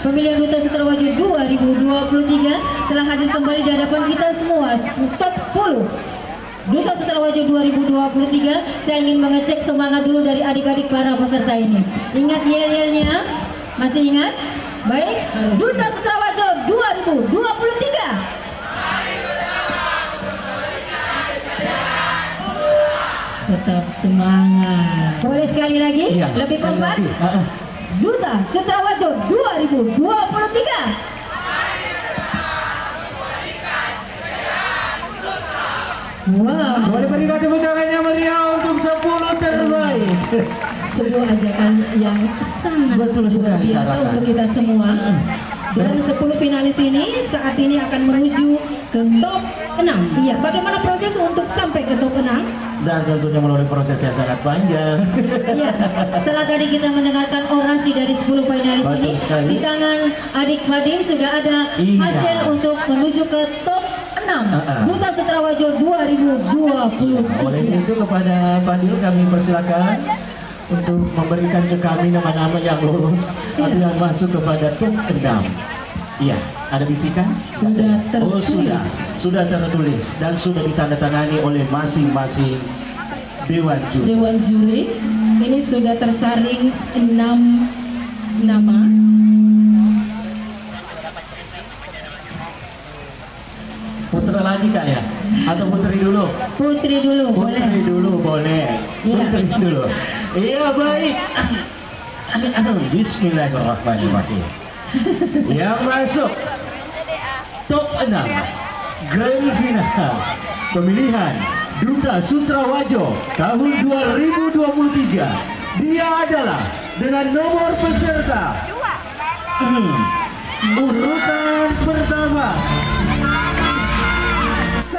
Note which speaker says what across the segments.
Speaker 1: pemilihan Duta Sutrawajo 2023 telah hadir kembali di hadapan kita semua. Top 10 Duta Sutrawajo 2023. Saya ingin mengecek semangat dulu dari adik-adik para peserta ini. Ingat yel-yelnya? Masih ingat? Baik, Duta Sutrawajo 2023. Tetap semangat. Boleh sekali lagi? Iya, lebih kompak. Duta Sutrawajo 2023. Wow.
Speaker 2: Boleh berikan tepuk tangannya meriah untuk 10 terbaik.
Speaker 1: Sebuah ajakan yang sangat luar biasa untuk kita semua. Dan 10 finalis ini saat ini akan menuju ke top 6. Iya, bagaimana proses untuk sampai ke top 6?
Speaker 2: Dan tentunya melalui proses yang sangat panjang.
Speaker 1: Iya, setelah tadi kita mendengarkan orasi dari 10 finalis ini, di tangan adik Fadil sudah ada hasil untuk menuju ke top 6 Duta Sutrawajo 2023.
Speaker 2: Oleh itu kepada Fadil kami persilakan untuk memberikan ke kami nama-nama yang lolos atau yang masuk kepada top 6. Iya, ada bisikan?
Speaker 1: Sudah tertulis.
Speaker 2: Sudah tertulis dan sudah ditandatangani oleh masing-masing dewan juri.
Speaker 1: Dewan juri ini sudah tersaring 6 nama.
Speaker 2: Putra lagi kak ya? Atau putri dulu?
Speaker 1: Putri dulu, boleh.
Speaker 2: Putri dulu boleh.
Speaker 1: Ya.
Speaker 2: Putri dulu. Iya baik. Bismillahirrahmanirrahim. Yang masuk top 6 Grand Final pemilihan Duta Sutrawajo tahun 2023. Dia adalah dengan nomor peserta urutan pertama 10.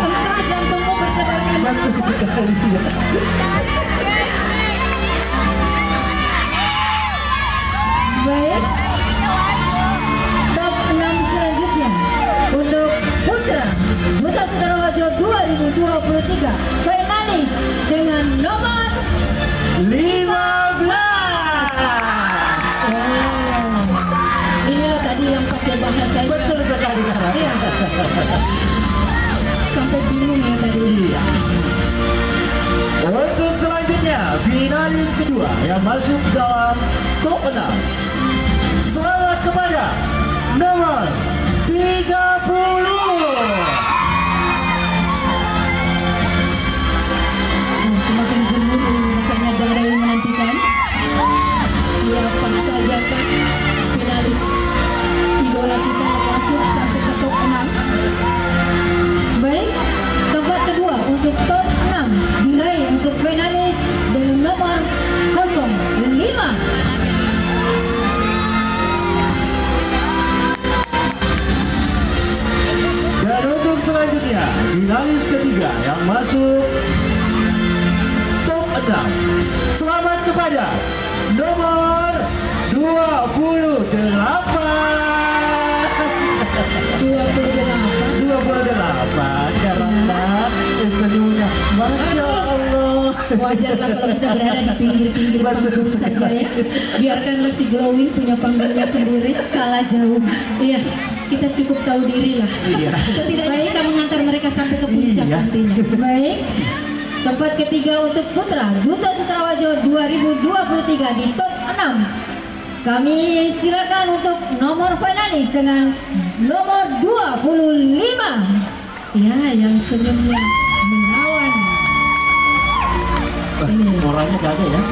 Speaker 1: Entah jantungmu berdebar-debar.
Speaker 2: Betul sekali ya.
Speaker 1: Baik, top 6 selanjutnya untuk Putra Duta Sutrawajo 2023 finalis dengan nomor
Speaker 2: 15.
Speaker 1: Inilah tadi yang pakai bahasanya.
Speaker 2: Betul sekali Kak.
Speaker 1: Iya. Sampai bingung ya tadi.
Speaker 2: Iya. Untuk selanjutnya finalis kedua yang masuk dalam top 6. Selamat kepada nomor 30.
Speaker 1: Semakin gemuruh rasanya dari menantikan siapa saja kan finalis idola kita yang masuk sampai ke top 6. Baik, tempat kedua untuk top 6 diraih untuk finalis dengan nomor 05.
Speaker 2: Dan untuk selanjutnya finalis ketiga yang masuk top 6. Selamat kepada nomor 28 karena senyumnya Masya Allah.
Speaker 1: Wajarlah kalau kita berada di pinggir-pinggir panggung saja ya. Biarkanlah si Glowing punya panggungnya sendiri, kalah jauh. Iya, kita cukup tahu diri lah.
Speaker 2: Iya.
Speaker 1: Setidaknya kita mengantar mereka sampai ke puncak nantinya. Baik, tempat ketiga untuk Putra Duta Sutrawajo 2023 di top 6. Kami silakan untuk nomor finalis dengan nomor 25. Ya, yang senyumnya menawan. Ini
Speaker 2: orangnya gak ada ya.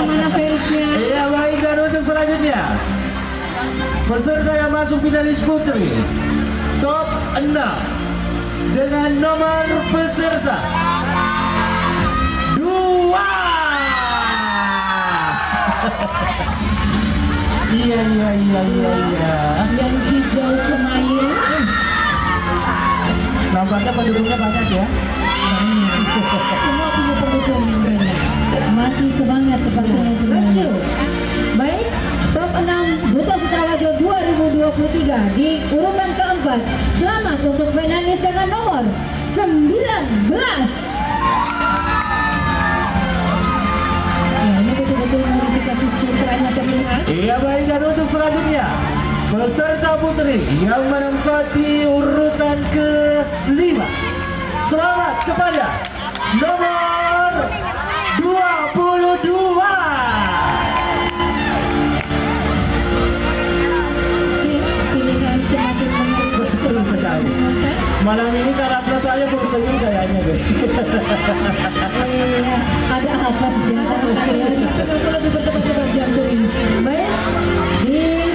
Speaker 1: Mana fansnya.
Speaker 2: Iya baik, dan untuk selanjutnya peserta yang masuk finalis putri top 6 dengan nomor peserta 2. Iya.
Speaker 1: Yang hijau kemarin.
Speaker 2: Nampaknya penduduknya banyak ya.
Speaker 1: Semua punya pendukung yang banyak. Masih semangat sepertinya semuanya. Baik, top 6 Duta Sutrawajo 2023 di urutan keempat. tempat. Selamat untuk finalis dengan nomor 19. Ini betul-betul modifikasi sutranya terlihat.
Speaker 2: Iya baik, dan untuk selanjutnya peserta putri yang menempati urutan ke-5. Selamat kepada nomor 22.
Speaker 1: Pilihan semakin mengerucut.
Speaker 2: Betul sekali. Malam ini karakter saya bersenyum kayaknya deh.
Speaker 1: Ada apa sih? Lebih berdebat jantung ini. Baik,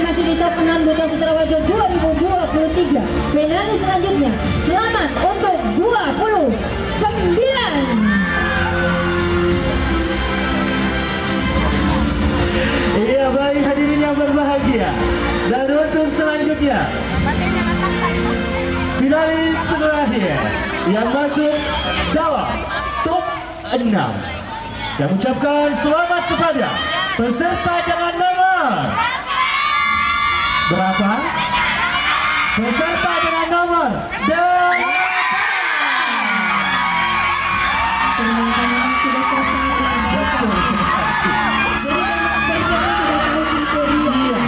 Speaker 1: masih di top 6 Duta Sutrawajo 2023. Finalis selanjutnya, selamat untuk 29.
Speaker 2: Iya baik, hadirin yang berbahagia. Dan untuk selanjutnya finalis terakhir yang masuk dalam top 6. Kami ucapkan selamat kepada peserta dengan nomor berapa? Peserta dengan nomor 8.
Speaker 1: Teman-teman sudah tersampaikan.
Speaker 2: Betul sekali.
Speaker 1: Jadi peserta sudah tahu kriteria.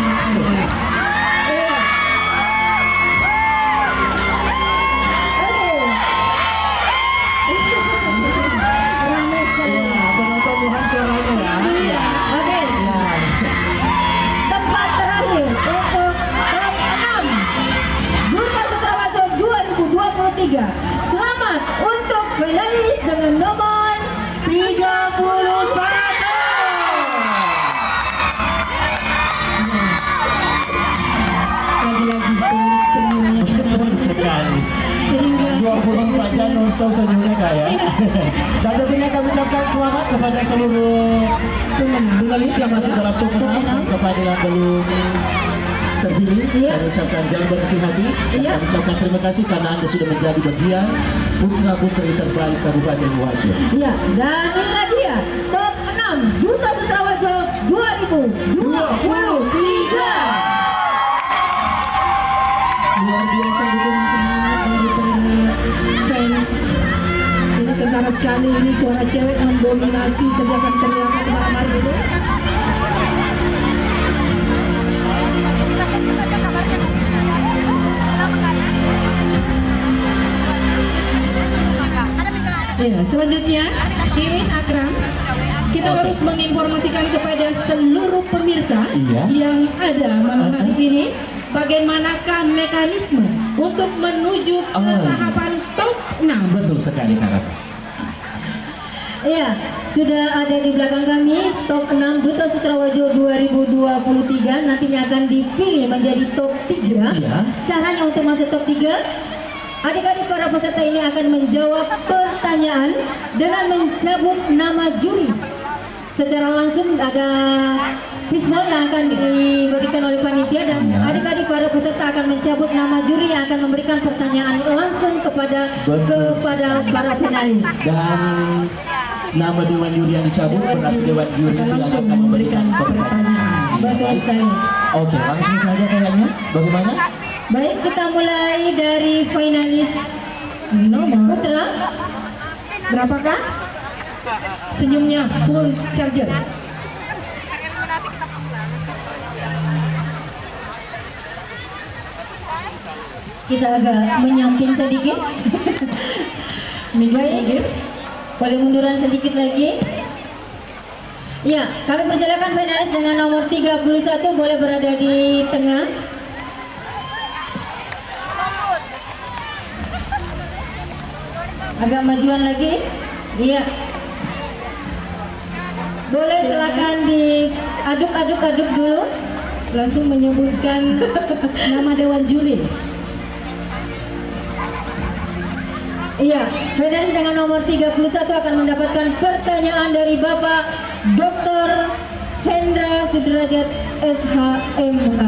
Speaker 1: Tempat terakhir untuk top 6 Duta Sutrawajo 2023. Selamat untuk finalis dengan nomor
Speaker 2: 31.
Speaker 1: lagi-lagi pemilik senyumnya
Speaker 2: Betul sekali.
Speaker 1: sehingga
Speaker 2: 24 jam non-stop senyumnya kayak. Dan tentunya kami ucapkan selamat kepada seluruh finalis yang masuk dalam top 6 kepada yang belum terpilih. Kami ucapkan jangan berkecil hati. Dan kami ucapkan terima kasih karena Anda sudah menjadi bagian putra-putri terbaik Kabupaten Wajo.
Speaker 1: ya, dan inilah dia top 6 Duta Sutrawajo 2023. Luar biasa dukungan semangat dari para fans. Ini kentara sekali, ini suara cewek mendominasi teriakan-teriakan malam hari ini. Ya, selanjutnya Irin Akram, kita harus menginformasikan kepada seluruh pemirsa yang ada malam hari ini bagaimanakah mekanisme untuk menuju ke tahapan top 6.
Speaker 2: Betul sekali kakak.
Speaker 1: Iya, sudah ada di belakang kami top 6 Duta Sutrawajo 2023 nantinya akan dipilih menjadi top 3. Caranya untuk masuk top 3, adik-adik para peserta ini akan menjawab pertanyaan dengan mencabut nama juri. Secara langsung ada fishball yang akan diberikan oleh panitia dan adik-adik para peserta akan mencabut nama juri yang akan memberikan pertanyaan langsung kepada para finalis.
Speaker 2: Dan nama dewan juri yang dicabut berarti dewan juri yang akan memberikan pertanyaan.
Speaker 1: Betul sekali.
Speaker 2: Oke, langsung saja kayaknya. Bagaimana?
Speaker 1: Baik, kita mulai dari finalis nomor putra. Berapakah? Senyumnya full charger. Kita agak menyamping sedikit. Baik, boleh munduran sedikit lagi. Ya, kami persilakan finalis dengan nomor 31 boleh berada di tengah. Agak majuan lagi. Iya. Boleh silakan diaduk-aduk dulu. Langsung menyebutkan nama dewan juri. Iya, finalis dengan nomor 31 akan mendapatkan pertanyaan dari Bapak Dr. Hendra Sudrajat SHMH.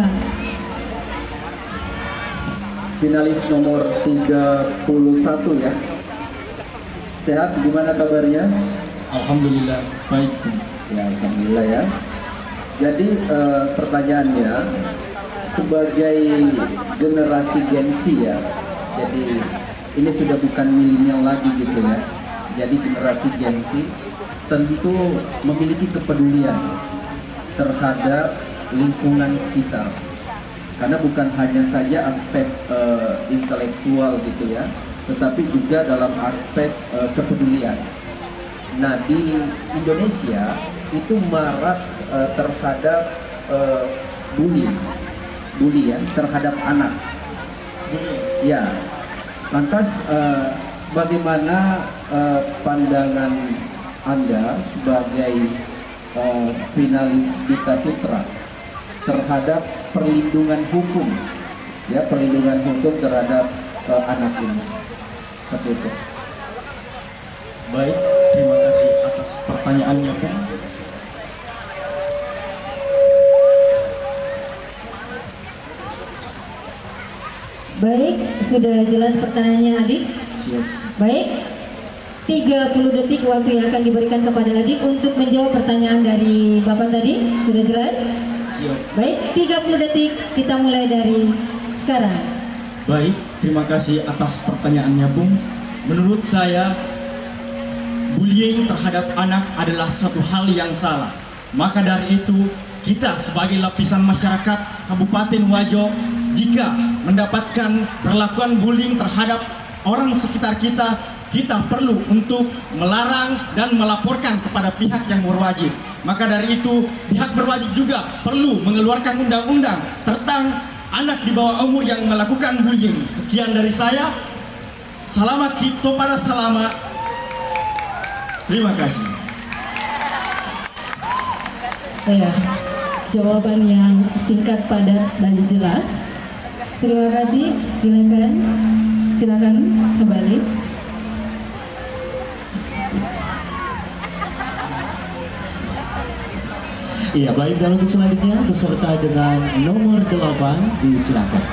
Speaker 3: Finalis nomor 31 ya. Sehat, gimana kabarnya?
Speaker 2: Alhamdulillah baik.
Speaker 3: Ya, alhamdulillah ya. Jadi pertanyaannya, sebagai generasi Gen Z ya, jadi ini sudah bukan milenial lagi gitu ya. Jadi generasi Gen Z tentu memiliki kepedulian terhadap lingkungan sekitar, karena bukan hanya saja aspek intelektual gitu ya, tetapi juga dalam aspek kepedulian. Nah, di Indonesia itu marak terhadap bully ya, terhadap anak. Ya, lantas bagaimana pandangan Anda sebagai finalis Duta Sutra terhadap perlindungan hukum, ya, perlindungan hukum terhadap anak ini? Seperti itu.
Speaker 2: Baik, terima kasih atas pertanyaannya, Pak.
Speaker 1: Baik, sudah jelas pertanyaannya adik.
Speaker 2: Siap.
Speaker 1: Baik, 30 detik waktu yang akan diberikan kepada adik untuk menjawab pertanyaan dari Bapak tadi. Sudah jelas?
Speaker 2: Siap.
Speaker 1: Baik, 30 detik, kita mulai dari sekarang.
Speaker 2: Baik, terima kasih atas pertanyaannya, Bung. Menurut saya, bullying terhadap anak adalah suatu hal yang salah. Maka dari itu, kita sebagai lapisan masyarakat Kabupaten Wajo, jika mendapatkan perlakuan bullying terhadap orang sekitar kita, kita perlu untuk melarang dan melaporkan kepada pihak yang berwajib. Maka dari itu, pihak berwajib juga perlu mengeluarkan undang-undang tentang anak di bawah umur yang melakukan bullying. Sekian dari saya. Selamat kita pada selamat. Terima kasih.
Speaker 1: Ya, jawaban yang singkat, padat, dan jelas. Terima kasih. Silakan kembali.
Speaker 2: Iya, baik, dan untuk selanjutnya peserta dengan nomor 8 disilakan.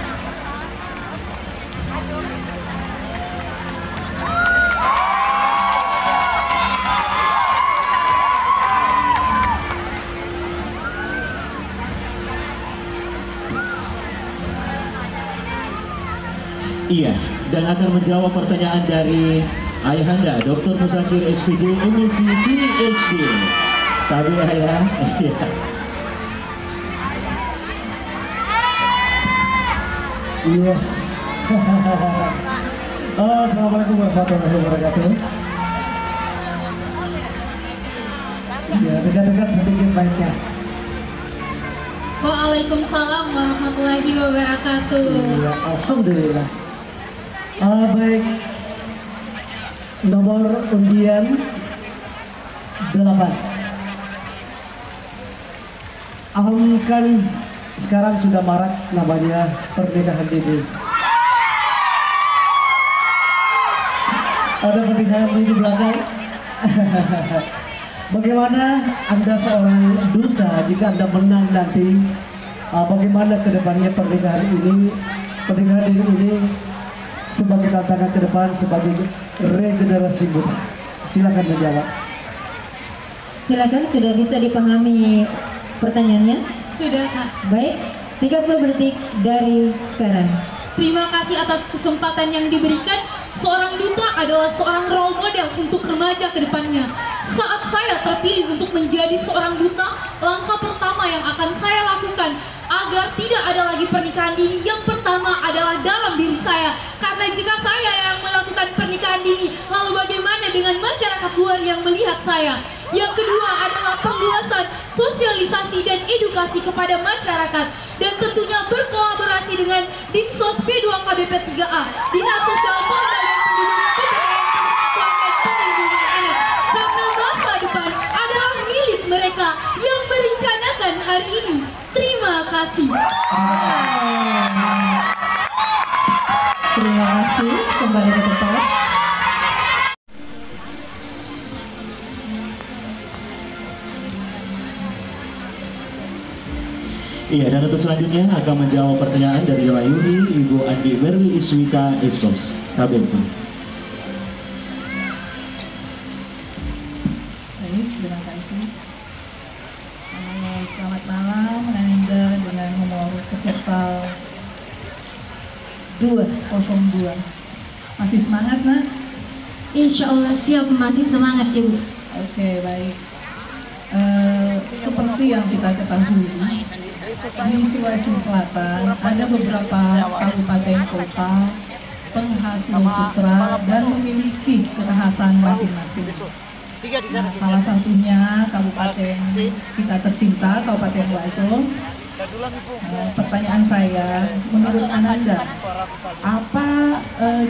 Speaker 2: Iya, dan akan menjawab pertanyaan dari Ayahanda Dr. Musakir SPD MSc PhD. Tapi ayah, iya.
Speaker 4: Yes. Assalamualaikum warahmatullahi wabarakatuh. Ya, dekat-dekat sedikit baiknya.
Speaker 5: Waalaikumsalam warahmatullahi wabarakatuh.
Speaker 4: Ya, alhamdulillah. Baik. Nomor undian 8. Kan sekarang sudah marak namanya pernikahan dini. Ada pernikahan dini di belakang. Bagaimana Anda seorang duta jika Anda menang nanti? Bagaimana kedepannya pernikahan dini ini sebagai tantangan ke depan sebagai regenerasi muda? Silakan menjawab.
Speaker 1: Silakan, sudah bisa dipahami pertanyaannya?
Speaker 5: Sudah, Kak.
Speaker 1: Baik, 30 detik dari sekarang.
Speaker 5: Terima kasih atas kesempatan yang diberikan. Seorang duta adalah seorang role model untuk remaja ke depannya. Saat saya terpilih untuk menjadi seorang duta, langkah pertama yang akan saya lakukan agar tidak ada lagi pernikahan dini, yang pertama adalah dalam diri saya. Karena jika saya yang melakukan pernikahan dini, lalu bagaimana dengan masyarakat luar yang melihat saya? Yang kedua adalah penguasaan sosialisasi dan edukasi kepada masyarakat, dan tentunya berkolaborasi dengan Dinsos P2 KBP 3A, Dinas Sosial Polda dan Perlindungan Anak, karena masa depan adalah milik mereka yang merencanakan hari ini. Terima kasih.
Speaker 1: Terima kasih, kembali ke tempat.
Speaker 2: Iya, dan untuk selanjutnya akan menjawab pertanyaan dari Layuri Ibu Andi Merli Iswita Esos KBP.
Speaker 6: Baik, terima kasih. Selamat malam, Nanda dengan nomor peserta 02. Masih semangat, nak?
Speaker 1: Insya Allah siap, masih semangat Ibu.
Speaker 6: Oke, baik. Seperti yang kita ketahui, di Sulawesi Selatan ada beberapa kabupaten kota penghasil sutra dan memiliki kekhasan masing-masing. Nah, salah satunya kabupaten kita tercinta, Kabupaten Wajo. Pertanyaan saya, menurut Ananda, apa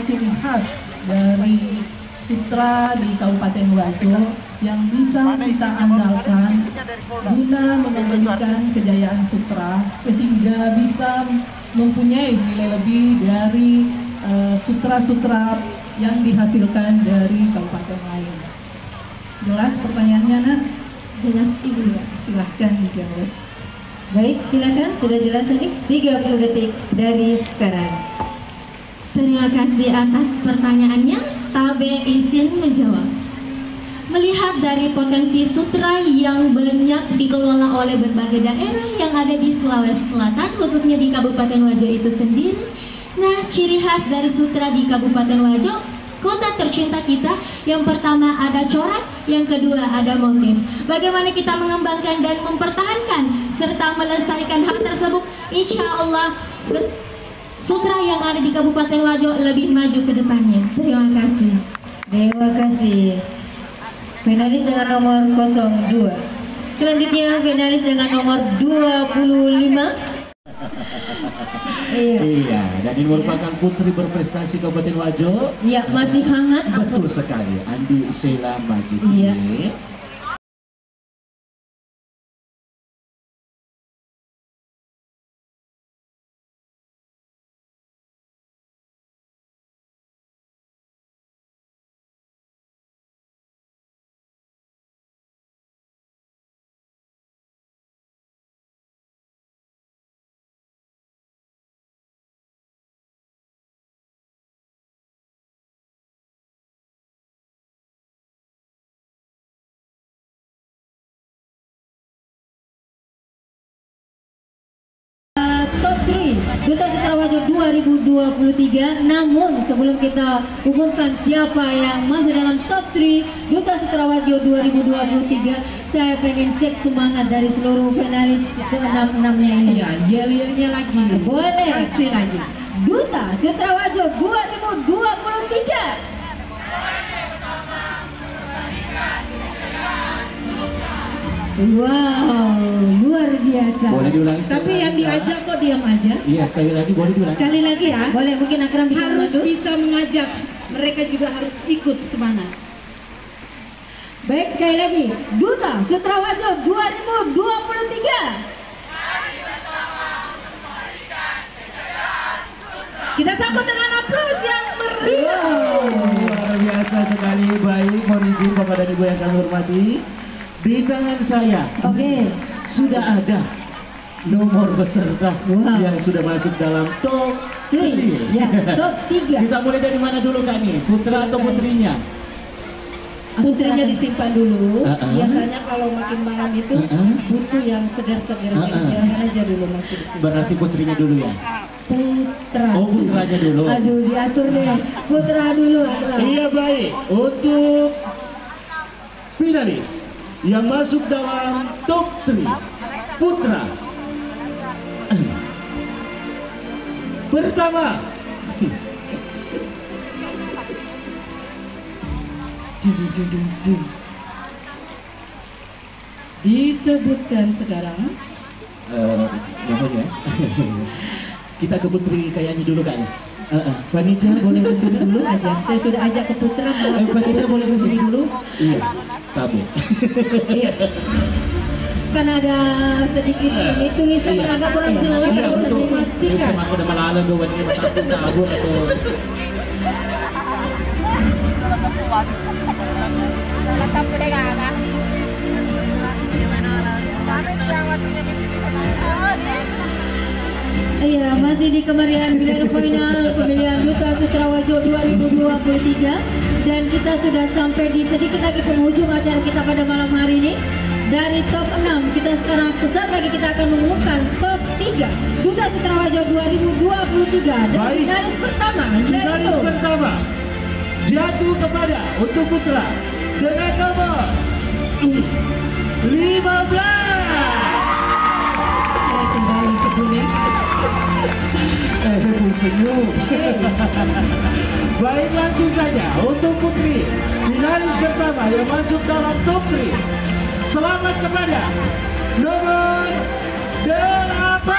Speaker 6: ciri khas dari sutra di Kabupaten Wajo yang bisa kita andalkan guna mengembalikan kejayaan sutra sehingga bisa mempunyai nilai lebih dari sutra-sutra yang dihasilkan dari kabupaten lain? Jelas pertanyaannya, nak?
Speaker 1: Jelas Ibu ya.
Speaker 6: Silahkan dijawab.
Speaker 1: Baik, silakan. Sudah jelas ini 30 detik dari sekarang. Terima kasih atas pertanyaannya. Tabe izin menjawab. Melihat dari potensi sutra yang banyak dikelola oleh berbagai daerah yang ada di Sulawesi Selatan, khususnya di Kabupaten Wajo itu sendiri. Nah, ciri khas dari sutra di Kabupaten Wajo, kota tercinta kita, yang pertama ada corak, yang kedua ada motif. Bagaimana kita mengembangkan dan mempertahankan serta melestarikan hal tersebut, insya Allah sutra yang ada di Kabupaten Wajo lebih maju ke depannya. Terima kasih. Terima kasih. Finalis dengan nomor 02. Selanjutnya finalis dengan nomor 25.
Speaker 2: Iya, dan ini merupakan putri berprestasi Kabupaten Wajo.
Speaker 1: Iya, masih hangat.
Speaker 2: Betul sekali, Andi Sheila Majid.
Speaker 1: Iya. Top 3 Duta Sutra Wajo 2023. Namun sebelum kita umumkan siapa yang masuk dalam top 3 Duta Sutra Wajo 2023, saya pengen cek semangat dari seluruh finalis ke-6-6-nya ini.
Speaker 6: Iya, yel-yelnya lagi.
Speaker 1: Boleh.
Speaker 6: Kasih lagi.
Speaker 1: Duta Sutra Wajo 2023. Wow, luar biasa.
Speaker 2: Boleh diulangi sekali
Speaker 6: Tapi yang
Speaker 2: lagi,
Speaker 6: diajak kok diam aja?
Speaker 2: Iya, sekali lagi boleh diulangi.
Speaker 6: Sekali lagi ya.
Speaker 1: Boleh, mungkin Akram bisa
Speaker 6: Harus
Speaker 1: membantu.
Speaker 6: bisa mengajak. Mereka juga harus ikut semangat.
Speaker 1: Baik, sekali lagi, Duta Sutra Wajo 2023.
Speaker 6: Kita sambut dengan aplaus yang meriah.
Speaker 2: Luar biasa sekali. Baik, mohon izin Bapak dan Ibu yang kami hormati. Di tangan saya sudah ada nomor peserta yang sudah masuk dalam top 3.
Speaker 1: Ya, top 3.
Speaker 2: Kita mulai dari mana dulu Kak nih? Putra atau putrinya?
Speaker 6: Putrinya disimpan dulu.
Speaker 4: Biasanya kalau makin malam itu butuh yang segar-segar, biarkan aja dulu masih di sini.
Speaker 2: Berarti putrinya dulu ya?
Speaker 1: Putra.
Speaker 2: Oh, putranya dulu.
Speaker 1: Aduh, diatur deh. Putra dulu, Akram.
Speaker 2: Iya, baik. Untuk finalis yang masuk dalam top 3 putra pertama,
Speaker 6: Disebutkan sekarang.
Speaker 2: kita ke putri kayaknya dulu Kak. Panitia boleh ke sini dulu aja.
Speaker 4: Saya sudah ajak ke putra.
Speaker 2: Panitia boleh ke sini dulu. Iya, tabu.
Speaker 1: Iya. Kan ada sedikit ini tulisan yang agak kurang jelas.
Speaker 2: Iya,
Speaker 1: harus
Speaker 2: betul.
Speaker 1: dipastikan.
Speaker 2: Sama aku udah malah dua ini takut kabur atau
Speaker 1: Iya, masih di kemeriahan grand final pemilihan Duta Sutra Wajo 2023, dan kita sudah sampai di sedikit lagi penghujung acara kita pada malam hari ini. Dari top 6 kita sekarang sesaat lagi kita akan mengumumkan top 3 ketiga Duta Sutrawajo 2023 dan
Speaker 2: Baik.
Speaker 1: finalis pertama
Speaker 2: Finalis
Speaker 1: yaitu
Speaker 2: pertama jatuh kepada untuk putra dengan nomor 15.
Speaker 6: Kembali sebelumnya.
Speaker 2: Senyum. Baik, langsung saja untuk putri finalis pertama yang masuk dalam top 3. Selamat kepada nomor 8.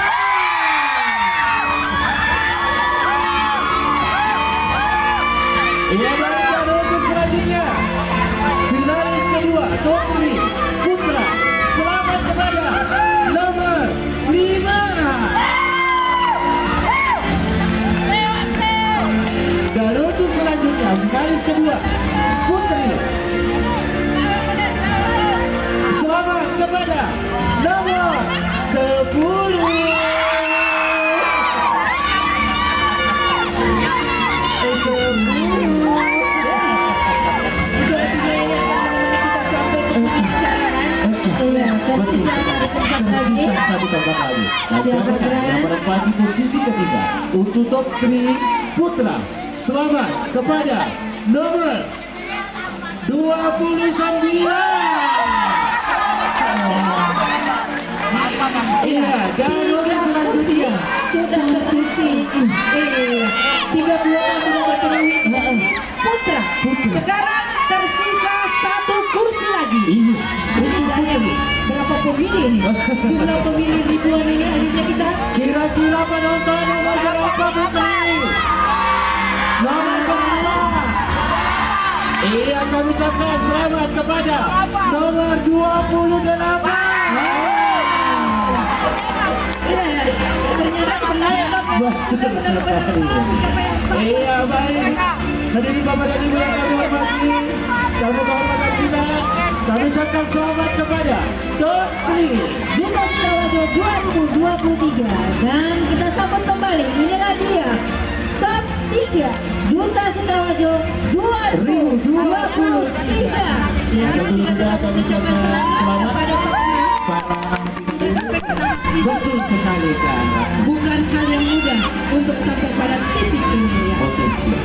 Speaker 2: Iya, baik, dan untuk selanjutnya finalis kedua top 3 putra. Selamat kepada nomor 5. Dan untuk selanjutnya finalis kedua putri. Selamat kepada nomor 10. Yang menempati posisi ketiga untuk top 3 putra. Selamat kepada nomor 29. Iya, dan untuk selanjutnya
Speaker 1: sudah terbukti 32 sudah terpenuhi putra. Sekarang tersisa 1 kursi lagi.
Speaker 2: Iya,
Speaker 1: Berapa pemilih ini? Jumlah pemilih ribuan ini akhirnya kita
Speaker 2: kira-kira penonton nomor berapa putri? Nomor berapa? Iya, kami ucapkan selamat kepada nomor 28.
Speaker 1: ternyata
Speaker 2: Betul sekali. Iya, baik. Hadirin Bapak dan Ibu yang kami hormati, kami kehormatan kita, kami ucapkan selamat kepada top 3
Speaker 1: Duta Sutrawajo 2023 dan kita sambut kembali. Inilah dia top 3 Duta Sutrawajo 2023.
Speaker 6: Ya, jika tetap mengucapkan selamat kepada topnya. Sudah sampai ke tahap ini.
Speaker 2: Betul sekali, Kak.
Speaker 6: Bukan hal yang mudah untuk sampai pada titik ini ya.
Speaker 2: Oke, siap.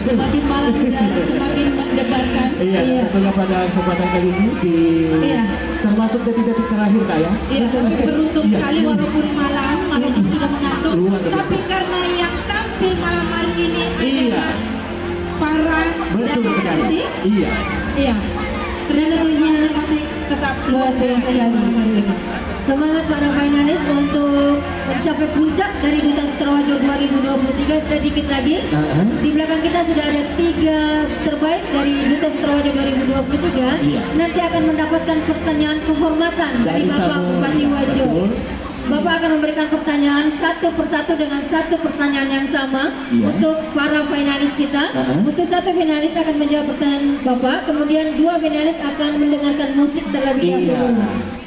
Speaker 6: Semakin malam dan semakin mendebarkan.
Speaker 2: Iya, tentunya pada kesempatan kali ini
Speaker 6: Iya.
Speaker 2: termasuk detik-detik terakhir, Kak, ya.
Speaker 6: Iya, tapi beruntung
Speaker 2: Iya.
Speaker 6: sekali walaupun malam sudah mengantuk.
Speaker 2: Luar biasa.
Speaker 6: Tapi karena yang tampil malam hari ini
Speaker 2: Iya.
Speaker 6: adalah para
Speaker 2: Betul
Speaker 6: dan
Speaker 2: sekali.
Speaker 6: cantik.
Speaker 2: Iya.
Speaker 6: Iya. Ternyata semuanya masih tetap luar biasa malam hari ini.
Speaker 1: Semangat para finalis untuk mencapai puncak dari Duta Sutrawajo 2023 sedikit lagi. Di belakang kita sudah ada 3 terbaik dari Duta Sutrawajo 2023.
Speaker 2: Iya.
Speaker 1: Nanti akan mendapatkan pertanyaan kehormatan dari Bapak
Speaker 2: tamu.
Speaker 1: Bupati Wajo.
Speaker 2: Betul.
Speaker 1: Bapak akan memberikan pertanyaan satu persatu dengan satu pertanyaan yang sama
Speaker 2: Iya.
Speaker 1: untuk para finalis kita. Untuk satu finalis akan menjawab pertanyaan Bapak, kemudian 2 finalis akan mendengarkan musik terlebih
Speaker 2: Iya.
Speaker 1: dahulu.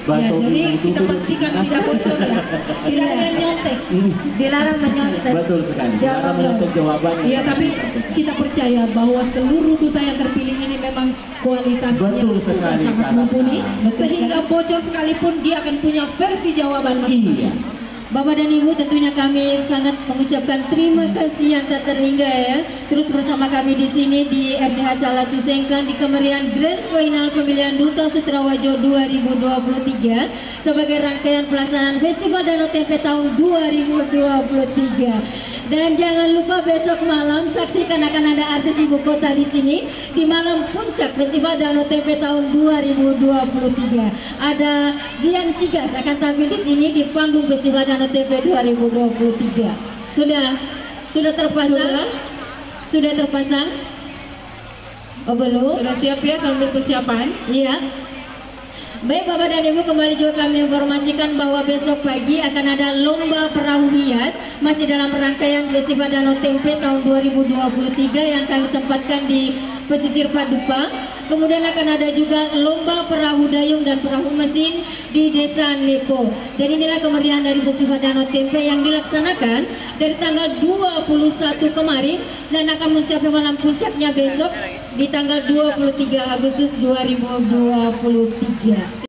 Speaker 6: Ya, jadi kita pastikan tidak bocor ya. Tidak ada yang nyontek.
Speaker 1: Dilarang menyontek.
Speaker 2: Betul sekali. Cara
Speaker 1: Jawab
Speaker 2: menutup jawaban.
Speaker 6: Iya, tapi kita percaya bahwa seluruh duta yang terpilih ini memang kualitasnya
Speaker 2: Betul
Speaker 6: sudah
Speaker 2: sekali,
Speaker 6: sangat
Speaker 2: Kak.
Speaker 6: mumpuni, sehingga bocor sekalipun dia akan punya versi jawaban masing-masing.
Speaker 2: Iya.
Speaker 1: Bapak dan Ibu, tentunya kami sangat mengucapkan terima kasih yang tak terhingga ya. Terus bersama kami di sini di RDH Calacu Sengkang di kemeriahan Grand Final pemilihan Duta Sutrawajo 2023 sebagai rangkaian pelaksanaan Festival Danau Tempe tahun 2023. Dan jangan lupa besok malam saksikan akan ada artis ibu kota di sini di malam puncak Festival Danau Tempe tahun 2023. Ada Zian Sigas akan tampil di sini di panggung Festival Danau Tempe 2023. Sudah terpasang? Sudah terpasang? Oh belum?
Speaker 6: Sudah siap ya sambil persiapan?
Speaker 1: Iya. Baik Bapak dan Ibu, kembali juga kami informasikan bahwa besok pagi akan ada lomba perahu hias masih dalam rangkaian Festival Danau Tempe tahun 2023 yang kami tempatkan di pesisir Padupa. Kemudian akan ada juga lomba perahu dayung dan perahu mesin di Desa Nepo. Dan inilah kemeriahan dari Festival Danau Tempe yang dilaksanakan dari tanggal 21 kemarin dan akan mencapai malam puncaknya besok di tanggal 23 Agustus 2023.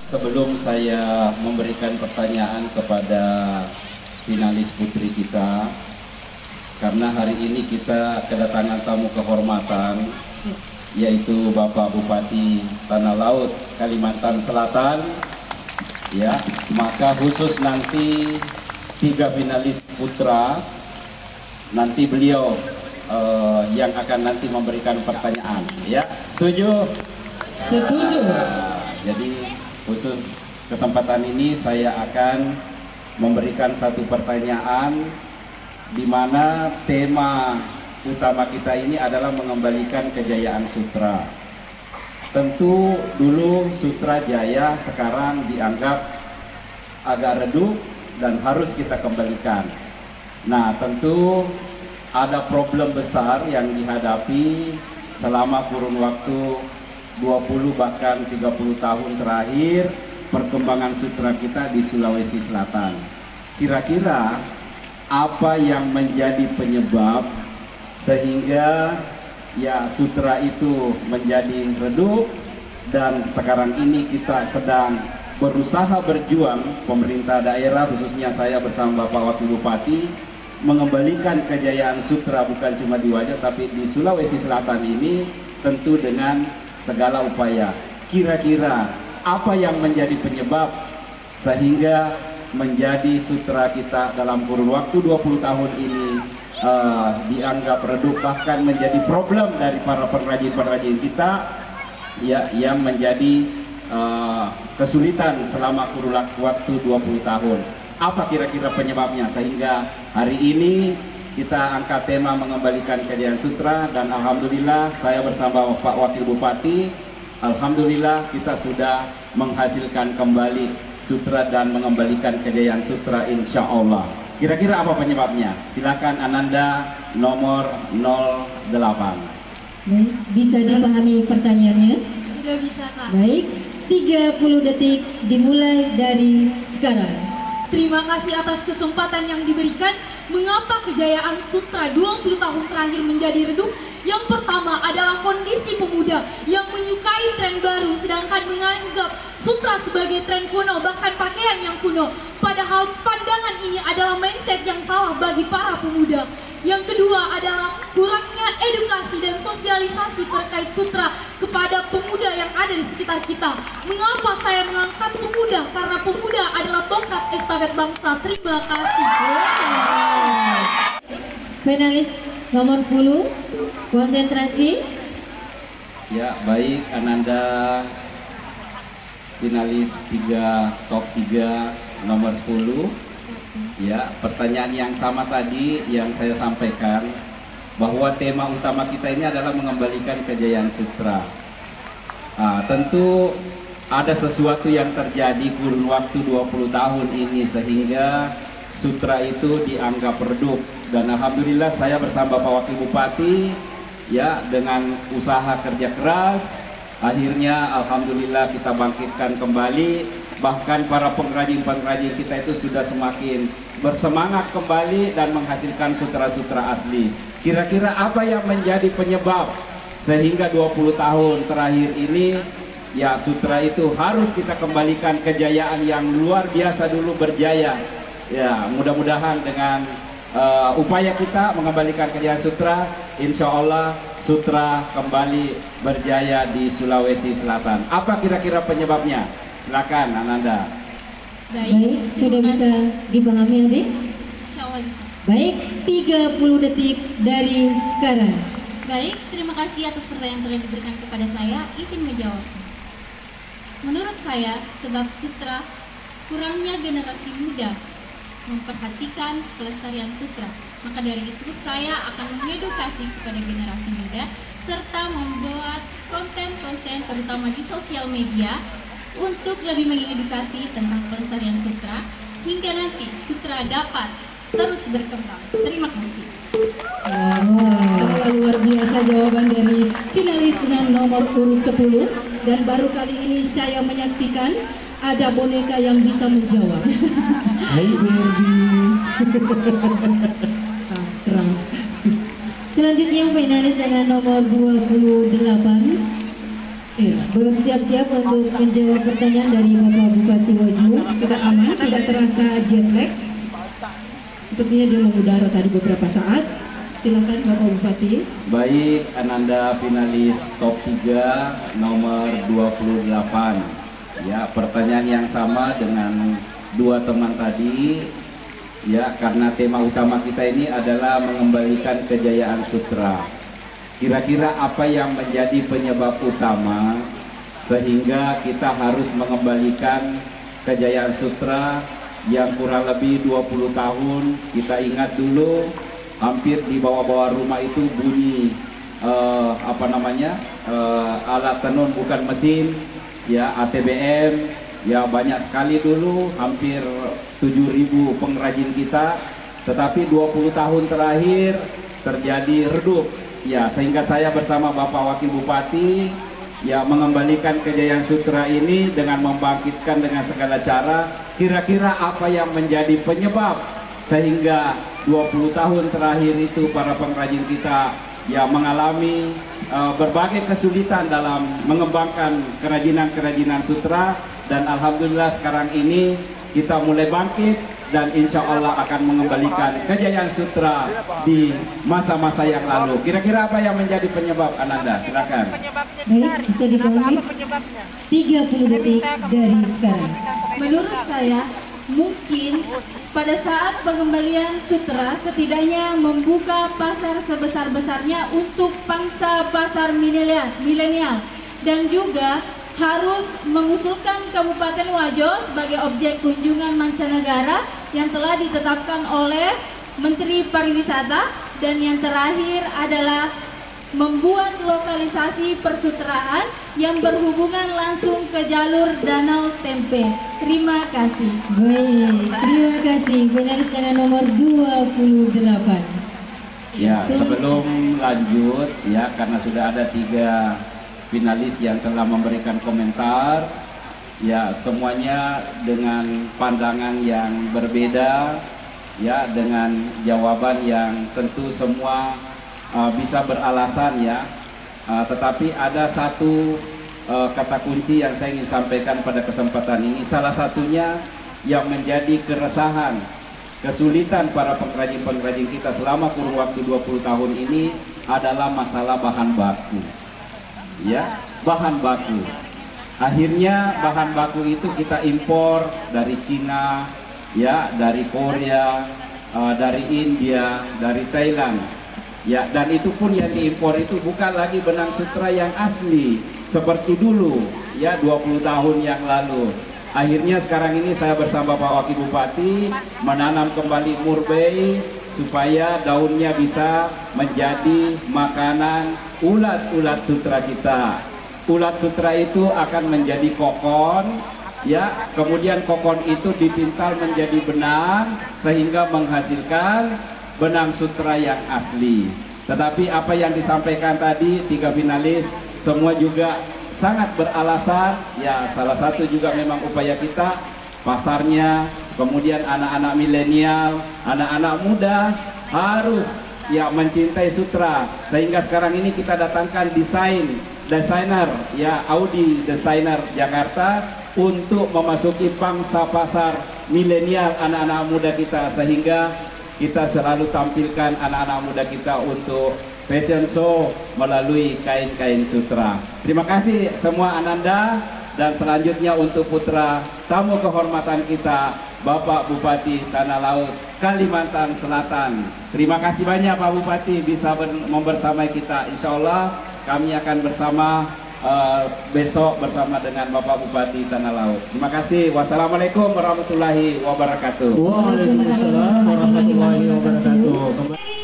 Speaker 3: Sebelum saya memberikan pertanyaan kepada finalis putri kita, karena hari ini kita kedatangan tamu kehormatan, yaitu Bapak Bupati Tanah Laut Kalimantan Selatan, ya, maka khusus nanti 3 finalis putra, nanti beliau yang akan nanti memberikan pertanyaan, ya, setuju?
Speaker 1: Setuju.
Speaker 3: Jadi khusus kesempatan ini saya akan memberikan satu pertanyaan di mana tema utama kita ini adalah mengembalikan kejayaan Sutra. Tentu dulu Sutra jaya, sekarang dianggap agak redup dan harus kita kembalikan. Nah, tentu ada problem besar yang dihadapi selama kurun waktu 20 bahkan 30 tahun terakhir perkembangan Sutra kita di Sulawesi Selatan. Kira-kira apa yang menjadi penyebab sehingga ya Sutra itu menjadi redup, dan sekarang ini kita sedang berusaha berjuang, pemerintah daerah khususnya saya bersama Bapak Wakil Bupati, mengembalikan kejayaan Sutra bukan cuma di Wajah tapi di Sulawesi Selatan ini tentu dengan segala upaya. Kira-kira apa yang menjadi penyebab sehingga menjadi Sutra kita dalam kurun waktu 20 tahun ini dianggap redup, bahkan menjadi problem dari para pengrajin-pengrajin kita ya, yang menjadi kesulitan selama kurun waktu 20 tahun. Apa kira-kira penyebabnya sehingga hari ini kita angkat tema mengembalikan kejayaan Sutra, dan alhamdulillah saya bersama Pak Wakil Bupati, alhamdulillah kita sudah menghasilkan kembali Sutra dan mengembalikan kejayaan Sutra insya Allah. Kira-kira apa penyebabnya? Silakan Ananda nomor 08.
Speaker 1: Baik, bisa dipahami pertanyaannya?
Speaker 5: Sudah bisa, Kak.
Speaker 1: Baik, 30 detik dimulai dari sekarang.
Speaker 5: Terima kasih atas kesempatan yang diberikan. Mengapa kejayaan Sutra 20 tahun terakhir menjadi redup? Yang pertama adalah kondisi pemuda yang menyukai tren baru, sedangkan menganggap Sutra sebagai tren kuno, bahkan pakaian yang kuno. Padahal pandangan ini adalah mindset yang salah bagi para pemuda. Yang kedua adalah kurangnya edukasi dan sosialisasi terkait Sutra kepada pemuda yang ada di sekitar kita. Mengapa saya mengangkat pemuda? Karena pemuda adalah tongkat estafet bangsa. Terima kasih.
Speaker 1: Finalis nomor 10, konsentrasi.
Speaker 3: Ya, baik Ananda, finalis top 3 nomor 10. Ya, pertanyaan yang sama tadi yang saya sampaikan, bahwa tema utama kita ini adalah mengembalikan kejayaan Sutra. Tentu ada sesuatu yang terjadi kurun waktu 20 tahun ini sehingga Sutra itu dianggap redup, dan alhamdulillah saya bersama Pak Wakil Bupati ya dengan usaha kerja keras akhirnya alhamdulillah kita bangkitkan kembali. Bahkan para pengrajin-pengrajin kita itu sudah semakin bersemangat kembali dan menghasilkan sutra-sutra asli. Kira-kira apa yang menjadi penyebab sehingga 20 tahun terakhir ini ya Sutra itu harus kita kembalikan kejayaan yang luar biasa dulu berjaya. Ya, mudah-mudahan dengan upaya kita mengembalikan kejayaan Sutra, insya Allah Sutra kembali berjaya di Sulawesi Selatan. Apa kira-kira penyebabnya? Silakan Ananda.
Speaker 1: Baik, sudah bisa dipahami adik?
Speaker 5: Insya Allah bisa.
Speaker 1: Baik, 30 detik dari sekarang.
Speaker 5: Baik, terima kasih atas pertanyaan yang telah diberikan kepada saya. Izin menjawab. Menurut saya, sebab Sutra kurangnya generasi muda memperhatikan pelestarian Sutra. Maka dari itu saya akan mengedukasi kepada generasi muda serta membuat konten-konten terutama di sosial media untuk lebih mengedukasi tentang pelestarian Sutra hingga nanti Sutra dapat terus berkembang. Terima kasih.
Speaker 1: Wow,
Speaker 5: luar biasa jawaban dari finalis dengan nomor urut 10. Dan baru kali ini saya menyaksikan ada boneka yang bisa menjawab.
Speaker 2: Hai Barbie.
Speaker 5: Keren.
Speaker 1: Selanjutnya finalis dengan nomor 28. Bersiap-siap untuk menjawab pertanyaan dari Bapak Bupati Wajo.
Speaker 5: Sudah aman, tidak terasa jet lag. Sepertinya dia mengudara tadi beberapa saat. Silakan Bapak Bupati.
Speaker 3: Baik, Ananda finalis top 3 nomor 28. Ya, pertanyaan yang sama dengan dua teman tadi. Ya, karena tema utama kita ini adalah mengembalikan kejayaan Sutra. Kira-kira apa yang menjadi penyebab utama sehingga kita harus mengembalikan kejayaan Sutra yang kurang lebih 20 tahun. Kita ingat dulu hampir di bawah-bawah rumah itu bunyi alat tenun bukan mesin, ya, ATBM, ya, banyak sekali dulu, hampir 7.000 pengrajin kita. Tetapi 20 tahun terakhir terjadi redup, ya, sehingga saya bersama Bapak Wakil Bupati, ya, mengembalikan kejayaan Sutra ini dengan membangkitkan dengan segala cara. Kira-kira apa yang menjadi penyebab sehingga 20 tahun terakhir itu para pengrajin kita, ya, mengalami berbagai kesulitan dalam mengembangkan kerajinan-kerajinan Sutra. Dan alhamdulillah sekarang ini kita mulai bangkit dan insya Allah akan mengembalikan kejayaan Sutra di masa-masa yang lalu. Kira-kira apa yang menjadi penyebab, Ananda? Silakan.
Speaker 1: Baik, bisa dimulai 30 detik dari sekarang.
Speaker 5: Menurut saya, mungkin pada saat pengembalian Sutra setidaknya membuka pasar sebesar-besarnya untuk pangsa pasar milenial dan juga harus mengusulkan Kabupaten Wajo sebagai objek kunjungan mancanegara yang telah ditetapkan oleh Menteri Pariwisata. Dan yang terakhir adalah membuat lokalisasi persutraan yang berhubungan langsung ke jalur Danau Tempe. Terima kasih.
Speaker 1: Baik, terima kasih finalis dengan nomor 28.
Speaker 3: Ya, sebelum lanjut, ya, karena sudah ada 3 finalis yang telah memberikan komentar, ya, semuanya dengan pandangan yang berbeda, ya, dengan jawaban yang tentu semua bisa beralasan, ya, tetapi ada satu kata kunci yang saya ingin sampaikan pada kesempatan ini. Salah satunya yang menjadi keresahan, kesulitan para pengrajin-pengrajin kita selama kurun waktu 20 tahun ini adalah masalah bahan baku. Ya, bahan baku. Akhirnya bahan baku itu kita impor dari Cina, ya, dari Korea, dari India, dari Thailand. Ya, dan itu pun yang diimpor itu bukan lagi benang sutra yang asli seperti dulu, ya, 20 tahun yang lalu. Akhirnya sekarang ini saya bersama Pak Wakil Bupati menanam kembali murbei supaya daunnya bisa menjadi makanan ulat-ulat sutra kita. Ulat sutra itu akan menjadi kokon, ya, kemudian kokon itu dipintal menjadi benang sehingga menghasilkan benang sutra yang asli. Tetapi apa yang disampaikan tadi 3 finalis semua juga sangat beralasan, ya, salah satu juga memang upaya kita pasarnya, kemudian anak-anak milenial, anak-anak muda harus, ya, mencintai sutra, sehingga sekarang ini kita datangkan desainer, ya, Audi Desainer Jakarta untuk memasuki pangsa pasar milenial anak-anak muda kita, sehingga kita selalu tampilkan anak-anak muda kita untuk fashion show melalui kain-kain sutra. Terima kasih semua Ananda, dan selanjutnya untuk putra tamu kehormatan kita Bapak Bupati Tanah Laut Kalimantan Selatan. Terima kasih banyak Pak Bupati bisa membersamai kita. Insya Allah kami akan bersama besok bersama dengan Bapak Bupati Tanah Laut. Terima kasih. Wassalamualaikum warahmatullahi wabarakatuh.
Speaker 2: Waalaikumsalam warahmatullahi wabarakatuh.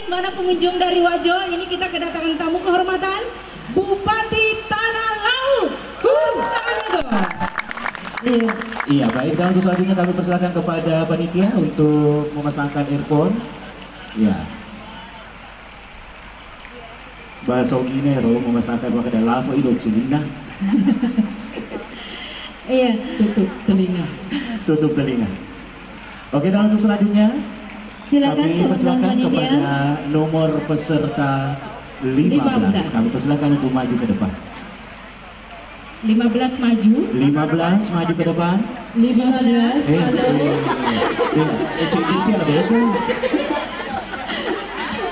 Speaker 5: Mana pengunjung dari Wajo? Ini kita kedatangan tamu kehormatan Bupati Tanah Laut.
Speaker 2: Iya, baik. Dan untuk selanjutnya kami persilakan kepada panitia untuk memasangkan earphone. Ya. bahasa Ginero memasakkan pakai lama itu sudah.
Speaker 1: Iya.
Speaker 6: Tutup telinga.
Speaker 2: Tutup telinga. Oke, dan untuk selanjutnya
Speaker 1: Silakan
Speaker 2: kami
Speaker 1: untuk
Speaker 2: persilakan
Speaker 1: penonton
Speaker 2: kepada
Speaker 1: ideal.
Speaker 2: nomor peserta 15. Kami persilakan untuk maju ke depan.
Speaker 6: 15 maju.
Speaker 2: 15 maju ke depan.
Speaker 6: 15
Speaker 2: CDC ada itu.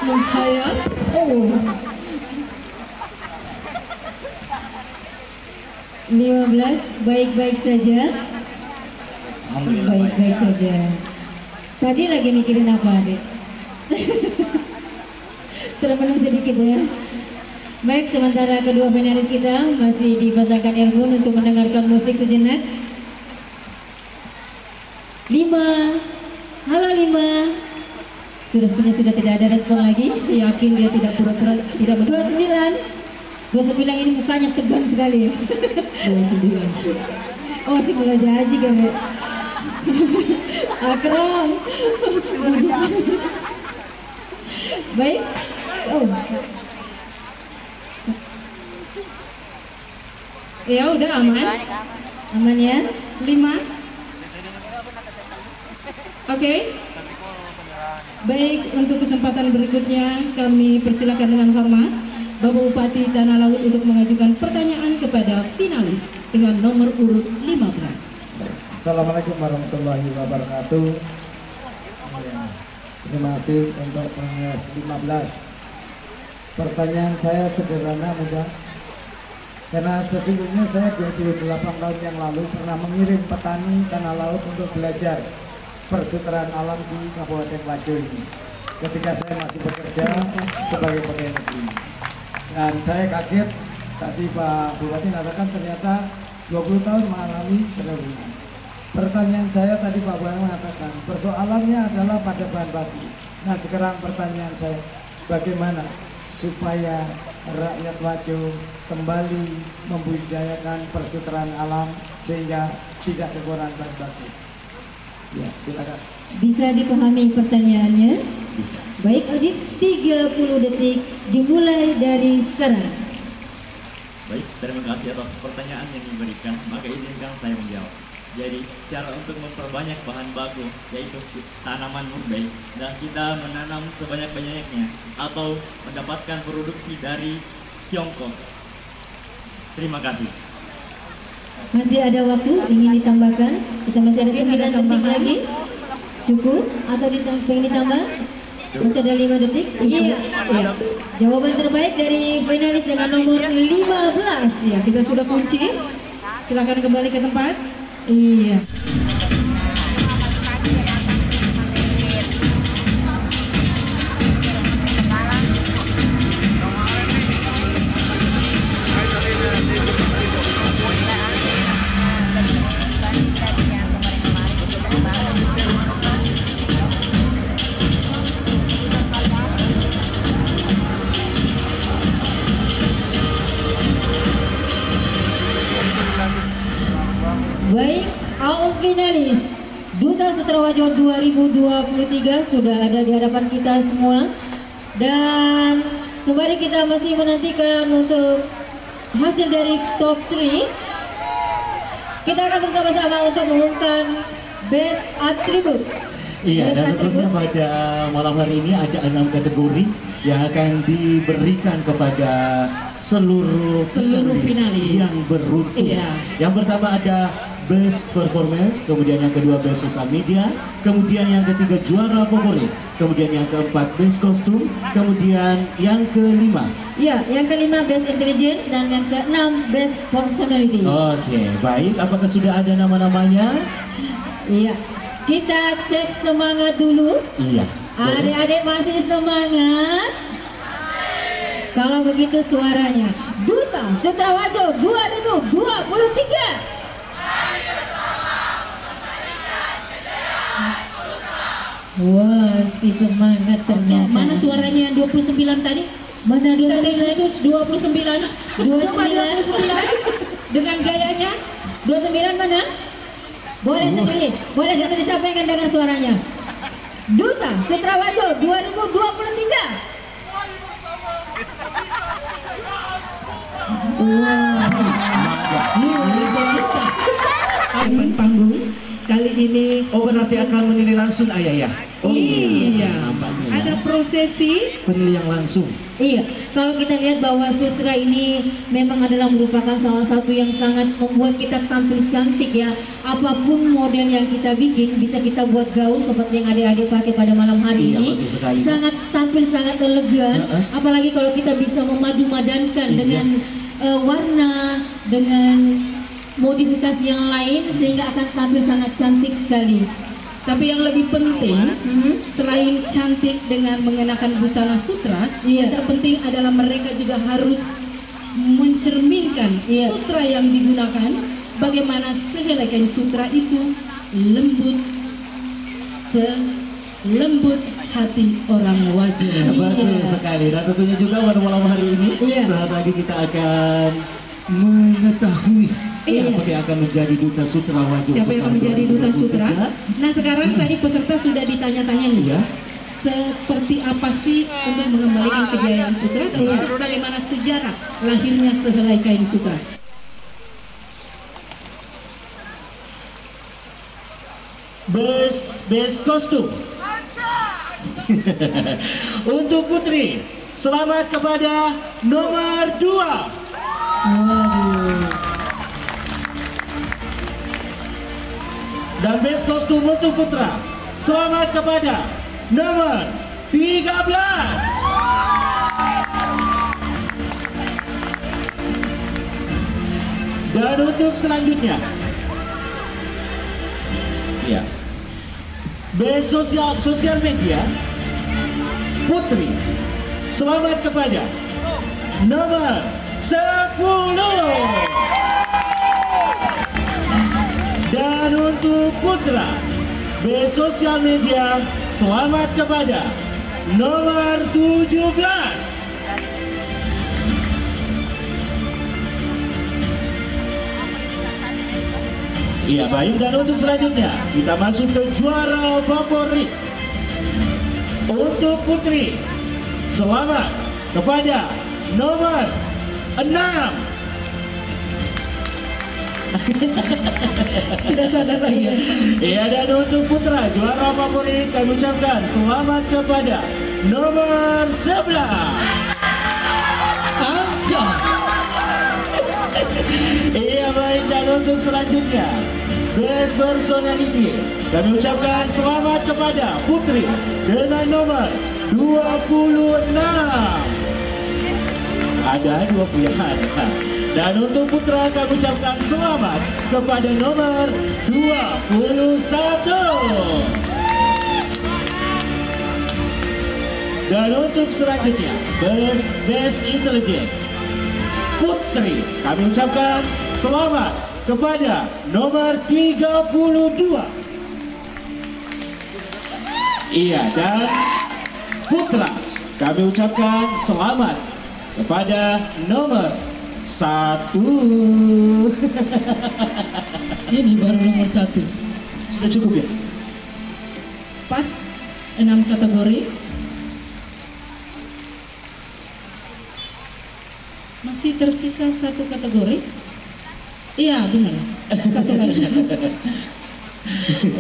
Speaker 6: Muhaya. Oh.
Speaker 1: 15 baik-baik saja. Baik-baik saja. Tadi lagi mikirin apa, Adik? Termenung sedikit ya. Baik, sementara kedua finalis kita masih dipasangkan earphone untuk mendengarkan musik sejenak. 5. Halo 5. Sudah tidak ada respon lagi.
Speaker 6: Yakin dia tidak pura-pura tidak mendengar.
Speaker 1: 29 ini mukanya tegang sekali.
Speaker 6: 29.
Speaker 1: Oh, si bola jaji kan ya. Akram. Baik. Oh.
Speaker 6: Ya udah aman.
Speaker 1: Aman ya.
Speaker 6: 5. Oke. Baik, untuk kesempatan berikutnya kami persilakan dengan hormat Bapak Bupati Tanah Laut untuk mengajukan pertanyaan kepada finalis dengan nomor urut 15.
Speaker 4: Assalamualaikum warahmatullahi wabarakatuh. Terima kasih untuk finalis 15. Pertanyaan saya sederhana mudah. Karena sesungguhnya saya 28 tahun yang lalu pernah mengirim petani Tanah Laut untuk belajar persutraan alam di Kabupaten Wajo ini. Ketika saya masih bekerja sebagai pegawai negeri. Dan saya kaget tadi Pak Bupati mengatakan ternyata 20 tahun mengalami penurunan. Pertanyaan saya tadi Pak Bupati mengatakan persoalannya adalah pada bahan baku. Nah sekarang pertanyaan saya, bagaimana supaya rakyat Wajo kembali membudidayakan persutraan alam sehingga tidak kekurangan bahan baku? Ya, silakan.
Speaker 1: Bisa dipahami pertanyaannya? Baik, Adit, 30 detik dimulai dari sekarang.
Speaker 7: Baik, terima kasih atas pertanyaan yang diberikan. Maka izinkan saya menjawab. Jadi, cara untuk memperbanyak bahan baku yaitu tanaman murbei dan kita menanam sebanyak-banyaknya atau mendapatkan produksi dari Tiongkok. Terima kasih.
Speaker 1: Masih ada waktu, ingin ditambahkan? Kita masih ada 9 detik lagi. Cukup atau ingin ditambah? Masih ada 5 detik? Iya. Jawaban terbaik dari finalis dengan nomor 15.
Speaker 6: Ya, kita sudah kunci. Silakan kembali ke tempat.
Speaker 1: Iya. Baik, finalis Duta Sutra Wajo 2023 sudah ada di hadapan kita semua. Dan sembari kita masih menantikan untuk hasil dari top 3, kita akan bersama-sama untuk mengumumkan best attribute.
Speaker 2: Iya, dan tentunya pada malam hari ini ada 6 kategori yang akan diberikan kepada seluruh finalis yang beruntun.
Speaker 6: Iya.
Speaker 2: Yang pertama ada Best Performance, kemudian yang kedua Best Social Media, kemudian yang ketiga Juara Favorit, kemudian yang keempat Best Kostum, kemudian yang kelima.
Speaker 1: Ya, yang kelima Best Intelligence dan yang keenam Best Personality.
Speaker 2: Oke, baik. Apakah sudah ada nama-namanya?
Speaker 1: Iya. Kita cek semangat dulu.
Speaker 2: Iya.
Speaker 1: Adik-adik masih semangat? Kalau begitu suaranya Duta Sutra Wajo 2023. Wah, si semangat ternyata.
Speaker 6: Mana suaranya yang 29 tadi?
Speaker 1: Mana
Speaker 6: Kita
Speaker 1: 29?
Speaker 6: khusus 29. Coba 29 dengan gayanya.
Speaker 1: 29 mana? Boleh sendiri. Boleh satu disampaikan dengan suaranya. Duta Sutra Wajo 2023.
Speaker 6: Depan panggung kali ini.
Speaker 2: Oh, berarti akan menilai langsung ayah ya? Oh
Speaker 6: Iya,
Speaker 2: nampaknya ya.
Speaker 6: ada prosesi.
Speaker 2: Penilaian langsung.
Speaker 1: Iya, kalau kita lihat bahwa sutra ini memang adalah merupakan salah satu yang sangat membuat kita tampil cantik ya. Apapun model yang kita bikin bisa kita buat gaun seperti yang adik-adik pakai pada malam hari
Speaker 2: Iya,
Speaker 1: ini.
Speaker 2: bagus sekali.
Speaker 1: Sangat tampil sangat elegan. Apalagi kalau kita bisa memadu-madankan
Speaker 2: Iya.
Speaker 1: dengan warna, dengan modifikasi yang lain sehingga akan tampil sangat cantik sekali.
Speaker 6: Tapi yang lebih penting, selain cantik dengan mengenakan busana sutra,
Speaker 1: Iya.
Speaker 6: yang terpenting adalah mereka juga harus mencerminkan
Speaker 1: Iya.
Speaker 6: sutra yang digunakan. Bagaimana sehelai kain sutra itu lembut, selembut hati orang wajar.
Speaker 2: Betul sekali. Dan tentunya juga pada malam hari ini
Speaker 1: Iya.
Speaker 2: saat lagi kita akan mengetahui siapa yang akan menjadi duta sutra wajib.
Speaker 6: Siapa yang akan menjadi duta sutra? Nah, sekarang tadi peserta sudah ditanya-tanya nih.
Speaker 2: Iya.
Speaker 6: Seperti apa sih untuk mengembalikan kejayaan sutra, termasuk bagaimana sejarah lahirnya sehelai kain sutra.
Speaker 2: Best kostum. Untuk Putri, selamat kepada nomor 2. Dan best kostum untuk putra, selamat kepada nomor 13. Dan untuk selanjutnya, ya, best sosial media Putri, selamat kepada nomor 10. Dan untuk putra best sosial media, selamat kepada nomor 17. Iya baik, dan untuk selanjutnya kita masuk ke juara favorit. Untuk Putri, selamat kepada nomor 6.
Speaker 6: Tidak sadar lagi.
Speaker 2: Iya, dan untuk putra juara favorit kami ucapkan selamat kepada nomor 11.
Speaker 6: Aja.
Speaker 2: Iya baik, dan untuk selanjutnya best personality kami ucapkan selamat kepada Putri dengan nomor 26. Ada 20 yang ada. Dan untuk putra kami ucapkan selamat kepada nomor 21. Dan untuk selanjutnya best intelligence Putri kami ucapkan selamat kepada nomor 32. Iya, dan putra kami ucapkan selamat kepada nomor 1.
Speaker 6: Ini baru nomor 1.
Speaker 2: Sudah cukup ya?
Speaker 6: Pas 6 kategori. Masih tersisa 1 kategori. Iya benar. 1 lagi.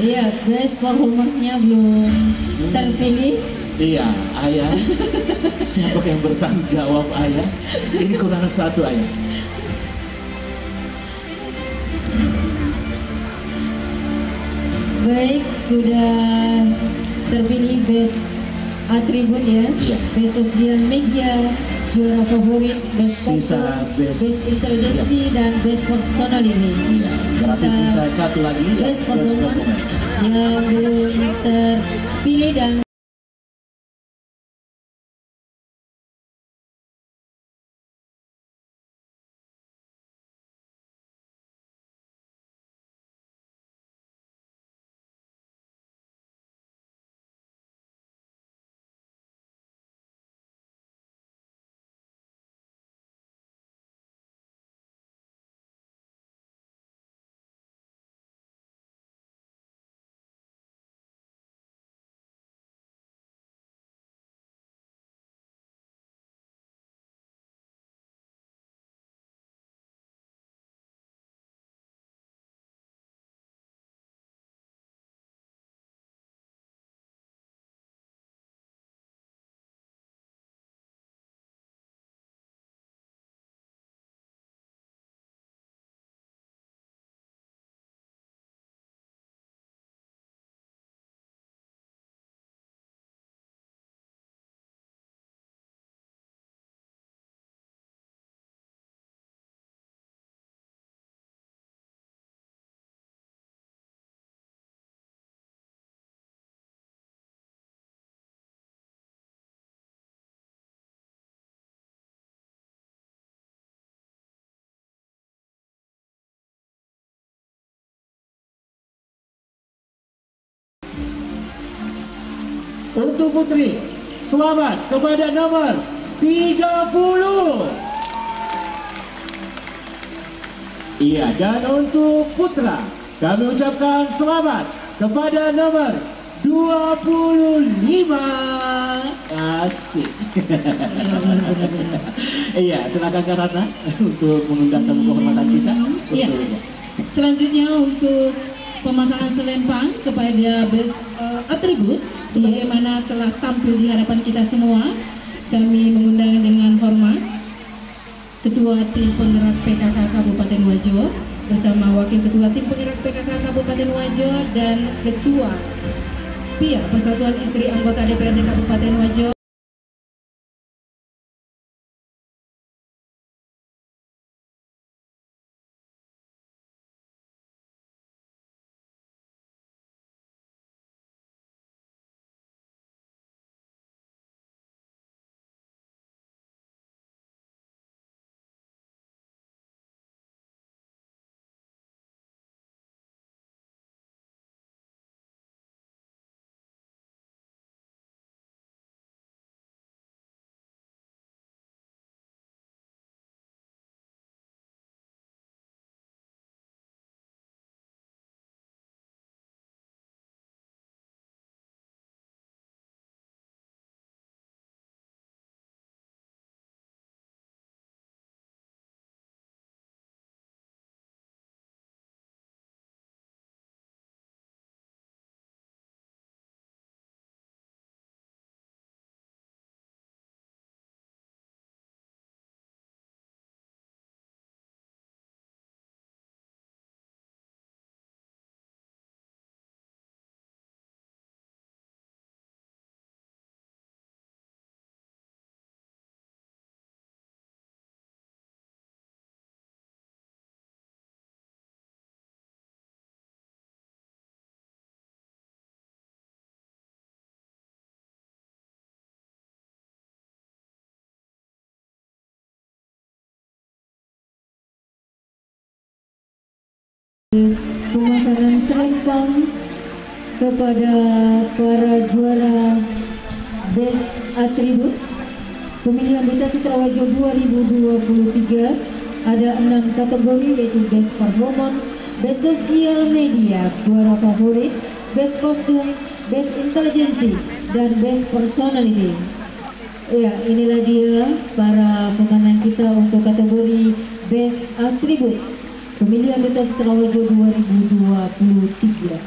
Speaker 1: Iya, best performance-nya belum terpilih.
Speaker 2: Iya, ayah. Siapa yang bertanggung jawab ayah? Ini kurang 1 ayah.
Speaker 1: Baik, sudah terpilih best atribut ya,
Speaker 2: Iya.
Speaker 1: best sosial media, juara favorit, best
Speaker 2: Sisa
Speaker 1: foto,
Speaker 2: best-
Speaker 1: best intelijensi, dan best personality.
Speaker 2: Iya, berarti sisa 1 lagi ya,
Speaker 1: Best performance yang belum terpilih dan
Speaker 2: untuk putri, selamat kepada nomor 30. Iya, dan untuk putra, kami ucapkan selamat kepada nomor 25. Asik. Iya, silakan Kak Ratna untuk mengundang tamu kehormatan kita.
Speaker 6: Iya. Selanjutnya untuk pemasangan selempang kepada best atribut sebagaimana telah tampil di hadapan kita semua, kami mengundang dengan hormat Ketua Tim Penggerak PKK Kabupaten Wajo bersama Wakil Ketua Tim Penggerak PKK Kabupaten Wajo dan Ketua PIA Persatuan Istri Anggota DPRD Kabupaten Wajo.
Speaker 1: Pemasangan selempang kepada para juara Best Atribut Pemilihan Duta Citra Wajo 2023. Ada 6 kategori, yaitu Best Performance, Best Social Media, juara favorit, Best Kostum, Best Intelligence, dan Best Personality. Ya, inilah dia para pemenang kita untuk kategori Best Atribut Pemilihan Duta Citra Wajo 2023.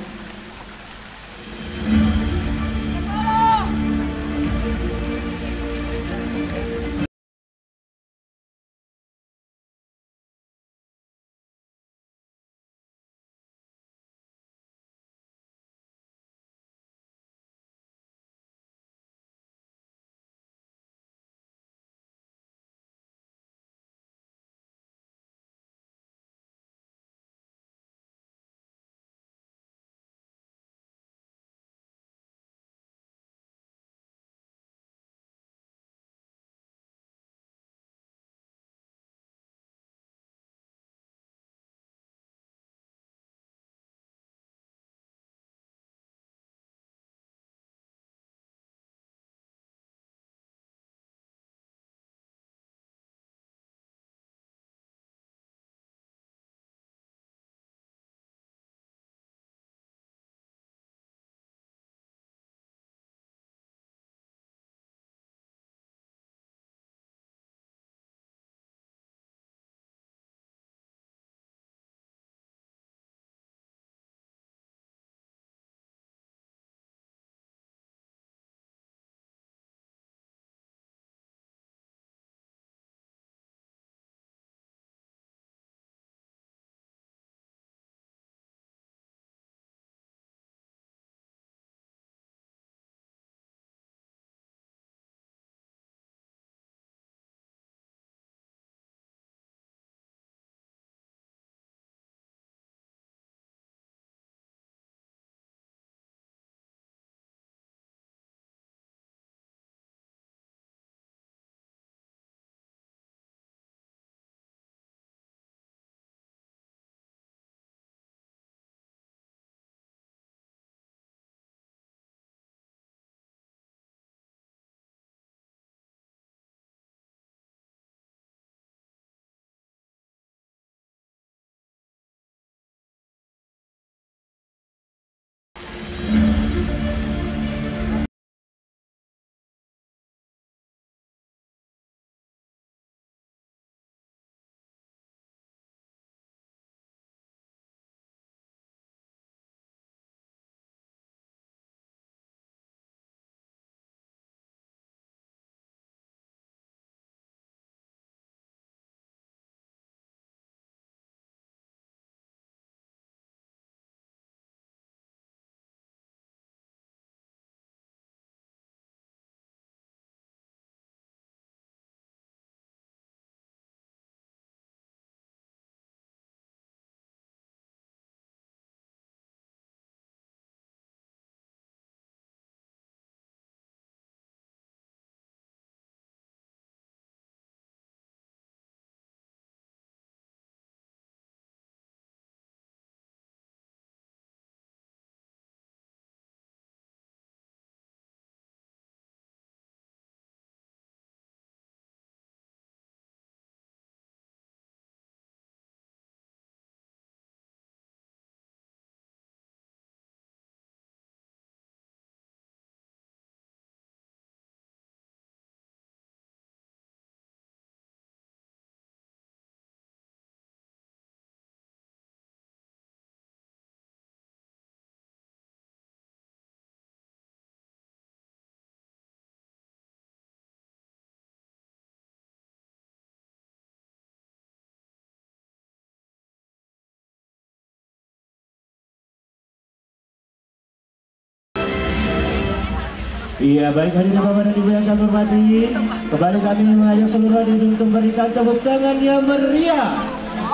Speaker 2: Iya, baik hadirin Bapak dan Ibu yang kami hormati, kembali kami mengajak seluruh hadirin untuk memberikan tepuk tangan yang meriah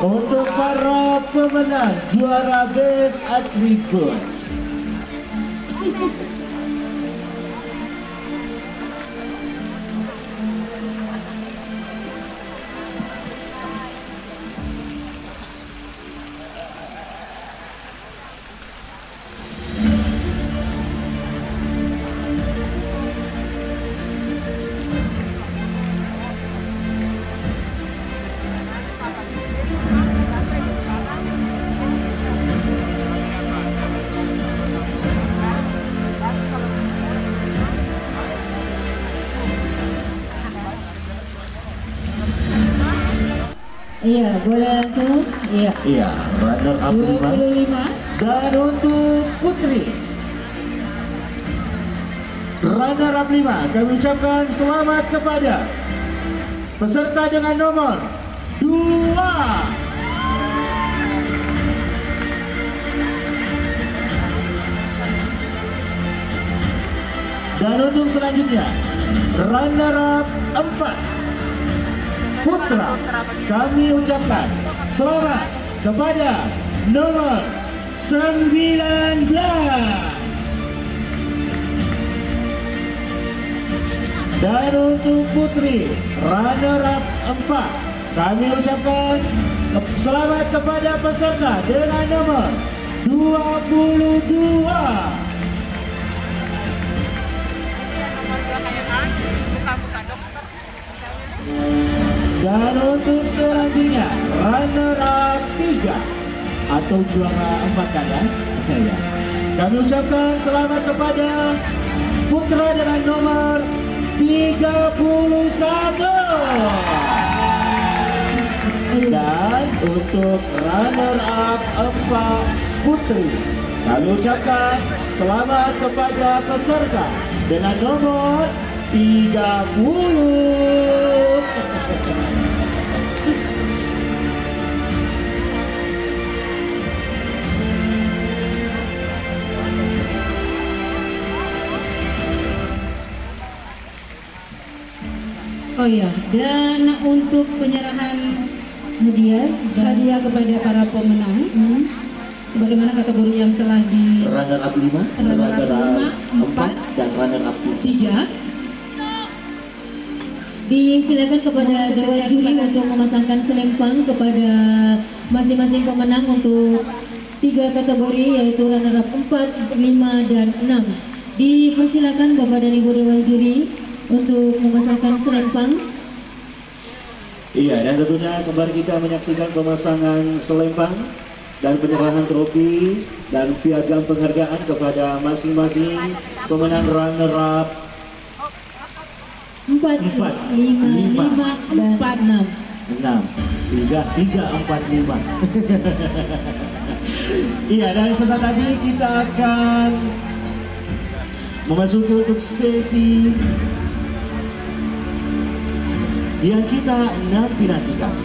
Speaker 2: untuk para pemenang juara Best Atribut.
Speaker 1: Iya, boleh langsung. Iya.
Speaker 2: Iya, runner up
Speaker 1: 25.
Speaker 2: dan untuk putri runner up 5 kami ucapkan selamat kepada peserta dengan nomor 2. Dan untuk selanjutnya runner up 4 putra, kami ucapkan selamat kepada nomor 19. Dan untuk putri runner up 4 kami ucapkan selamat kepada peserta dengan nomor 22. Dan untuk selanjutnya runner up 3 atau juara 4 kan ya? Ya. Kami ucapkan selamat kepada putra dengan nomor 31. Dan untuk runner up 4 putri, kami ucapkan selamat kepada peserta dengan nomor 30.
Speaker 1: Oh iya, dan untuk penyerahan hadiah kepada para pemenang, sebagaimana kategori yang telah di
Speaker 2: Runner up 5,
Speaker 1: runner up 5, 4,
Speaker 2: dan runner up
Speaker 1: 3. Disilakan kepada dewan juri untuk memasangkan selempang kepada masing-masing pemenang untuk 3 kategori, yaitu runner up 4, 5, dan 6. Dipersilakan Bapak dan Ibu dewan juri untuk memasangkan selempang.
Speaker 2: Iya, dan tentunya sembari kita menyaksikan pemasangan selempang dan penyerahan trofi dan piagam penghargaan kepada masing-masing pemenang runner up
Speaker 1: 4, 5, 5, dan 6.
Speaker 2: 3, 4, 5. Iya, dan sesaat lagi kita akan memasuki untuk sesi yang kita nantikan.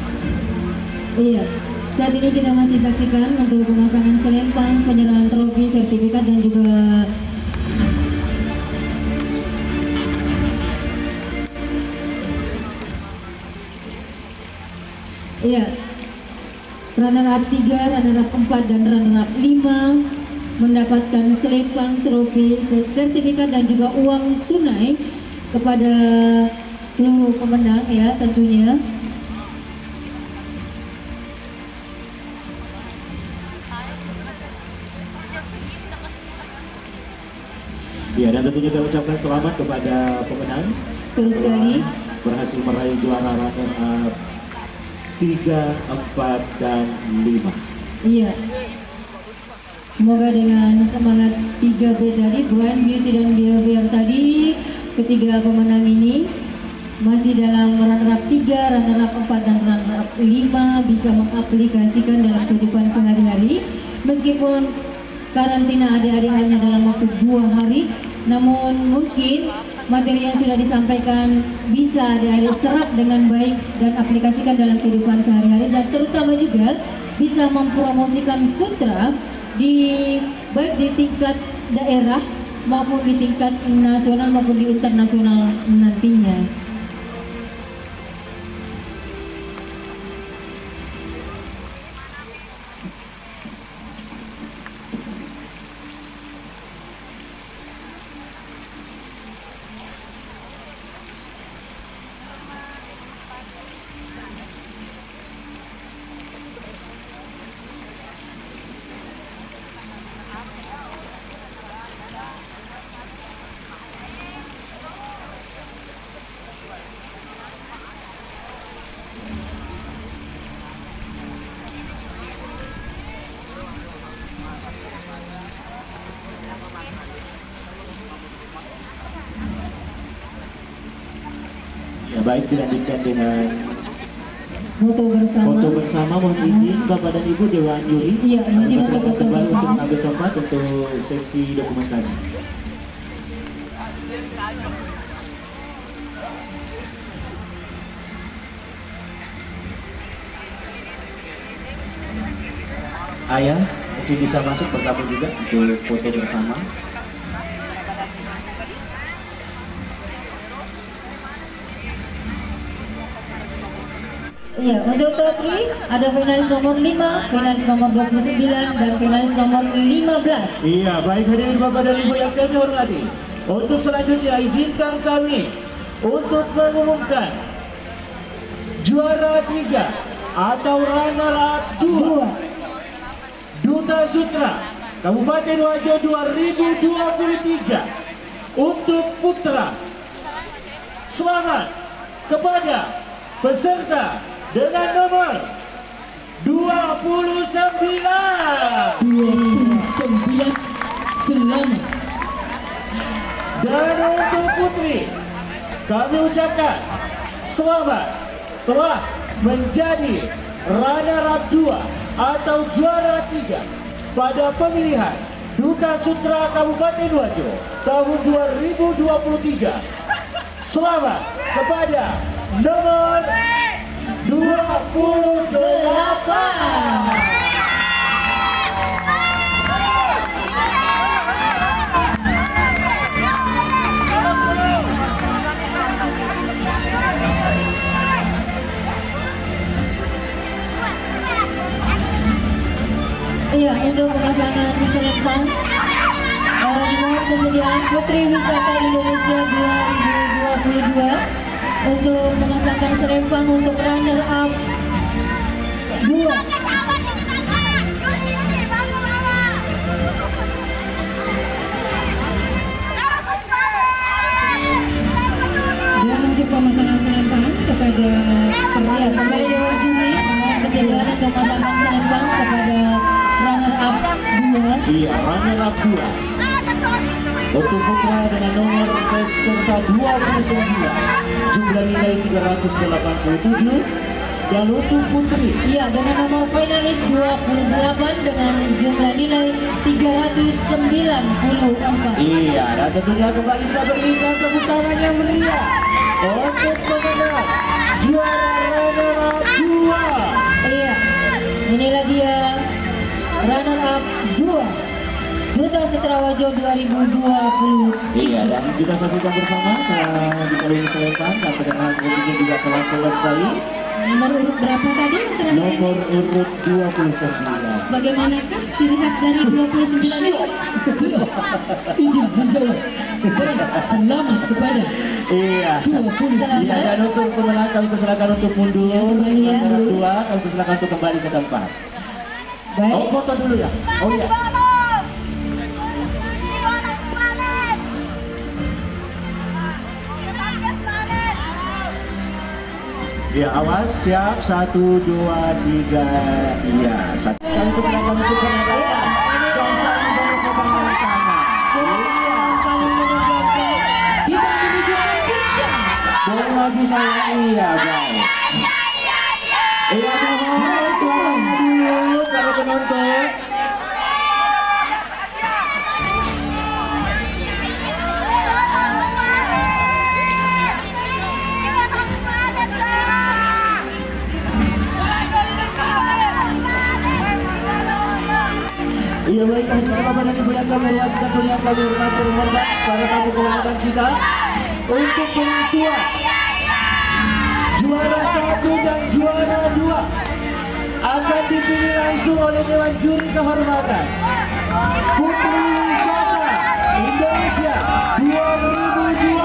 Speaker 1: Iya, saat ini kita masih saksikan untuk pemasangan selempang, penyerahan trofi, sertifikat, dan juga runner up 3, runner up 4, dan runner up 5 mendapatkan selempang, trofi, sertifikat, dan juga uang tunai kepada seluruh pemenang ya tentunya.
Speaker 2: Ya, dan tentunya kita ucapkan selamat kepada pemenang.
Speaker 1: Betul sekali.
Speaker 2: Berhasil meraih juara runner up 3, 4, dan 5.
Speaker 1: Iya. Semoga dengan semangat 3B tadi, Brand Beauty dan Behavior tadi, ketiga pemenang ini masih dalam runner up 3, runner up 4, dan runner up 5 bisa mengaplikasikan dalam kehidupan sehari-hari. Meskipun karantina adik-adik hanya dalam waktu 2 hari, namun mungkin materi yang sudah disampaikan bisa adik-adik serap dengan baik dan aplikasikan dalam kehidupan sehari-hari, dan terutama juga bisa mempromosikan sutra baik di tingkat daerah maupun di tingkat nasional maupun di internasional nantinya.
Speaker 2: Ya, baik, dilanjutkan dengan
Speaker 1: Foto bersama.
Speaker 2: foto bersama. Mohon izin Bapak dan Ibu Dewan Juri.
Speaker 1: Iya, izin untuk
Speaker 2: Silakan
Speaker 1: foto
Speaker 2: kembali untuk
Speaker 1: bersama.
Speaker 2: mengambil tempat untuk sesi dokumentasi. Ayah, mungkin bisa masuk bergabung juga untuk foto bersama.
Speaker 1: Iya, untuk top 3 ada finalis nomor 5, finalis nomor 29, dan finalis nomor 15.
Speaker 2: Iya, baik hadirin Bapak dan Ibu yang kami hormati. Untuk selanjutnya izinkan kami untuk mengumumkan juara 3 atau runner up 2 Duta Sutra Kabupaten Wajo 2023 untuk putra. Selamat kepada peserta dengan nomor 29.
Speaker 6: Selamat.
Speaker 2: Dan untuk putri, kami ucapkan selamat telah menjadi runner-up 2 atau juara 3 pada pemilihan Duta Sutra Kabupaten Wajo tahun 2023. Selamat kepada nomor 28.
Speaker 1: Iya, untuk pemasangan selempang mohon kesediaan Putri Wisata Indonesia 2022 untuk memasangkan selempang untuk runner up 2.
Speaker 6: Dan untuk pemasangan selempang kepada
Speaker 1: Ya, kembali Dewan Juri mohon kesediaan untuk memasangkan selempang kepada runner up 2.
Speaker 2: Iya, runner-up 2 untuk putra dengan nomor peserta 29 jumlah nilai 387, dan untuk putri
Speaker 1: Iya, dengan nomor finalis 28 dengan jumlah nilai 394.
Speaker 2: iya, dan tentunya kembali kita berikan tepuk tangan yang meriah untuk pemenang juara runner-up 2.
Speaker 1: Iya, inilah dia runner up 2 Duta Sutra Wajo 2020.
Speaker 2: Iya, dan kita saksikan bersama di kali ini selempang dan pertengahan ini juga telah selesai.
Speaker 6: nomor urut berapa tadi?
Speaker 2: Nomor urut 29.
Speaker 6: Bagaimanakah ciri khas dari 29 itu? Izin menjawab. Selamat kepada
Speaker 2: Iya.
Speaker 6: 29.
Speaker 2: Iya, dan untuk pemenang kami persilakan untuk mundur.
Speaker 1: kembali ya.
Speaker 2: Nomor 2 kami persilakan untuk kembali ke tempat.
Speaker 1: Baik.
Speaker 2: Oh, foto dulu ya. Oh iya. Ya, awas, siap, 1, 2, 3, iya. Kami persilakan untuk kenalan dan saling berpegangan tangan.
Speaker 6: Kita menunjukkan bincang.
Speaker 2: Boleh lagi saya, iya guys. Iya, mohon suaranya dulu para penonton. Iya, lebih Bapak dan Ibu yang kami hormati, yang kami hormati, para tamu kehormatan kita untuk penentuan juara 1 dan juara 2 akan dipilih langsung oleh Dewan Juri Kehormatan Putri Wisata Indonesia 2022.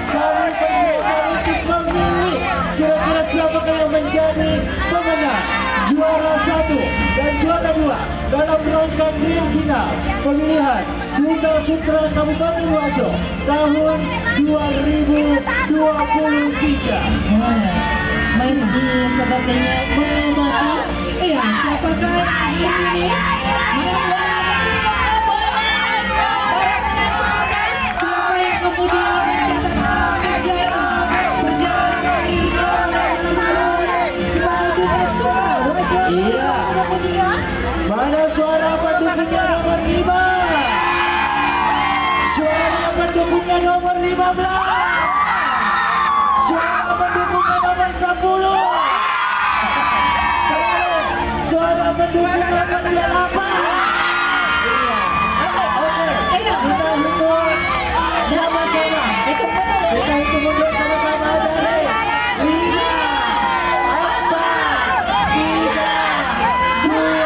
Speaker 2: Kami persilakan untuk memilih kira-kira siapa yang menjadi pemenang juara 1 dan juara 2 dalam rangka Dream Final pemilihan Duta Sutra Kabupaten Wajo tahun 2023.
Speaker 1: Masih sepertinya mengamati.
Speaker 6: Iya, siapakah ini? Siapa yang kemudian mencatatkan sejarah perjalanan karirnya sebagai Duta Sutra Wajo?
Speaker 2: Iya.
Speaker 6: Kemudian
Speaker 2: Mana suara pendukungnya nomor 5? Suara pendukungnya nomor 15. Suara pendukungnya nomor 10. Suara pendukungnya nomor 8. Oke, kita hitung sama-sama. Kita hitung mundur sama-sama dari 5, 4, 3, 2,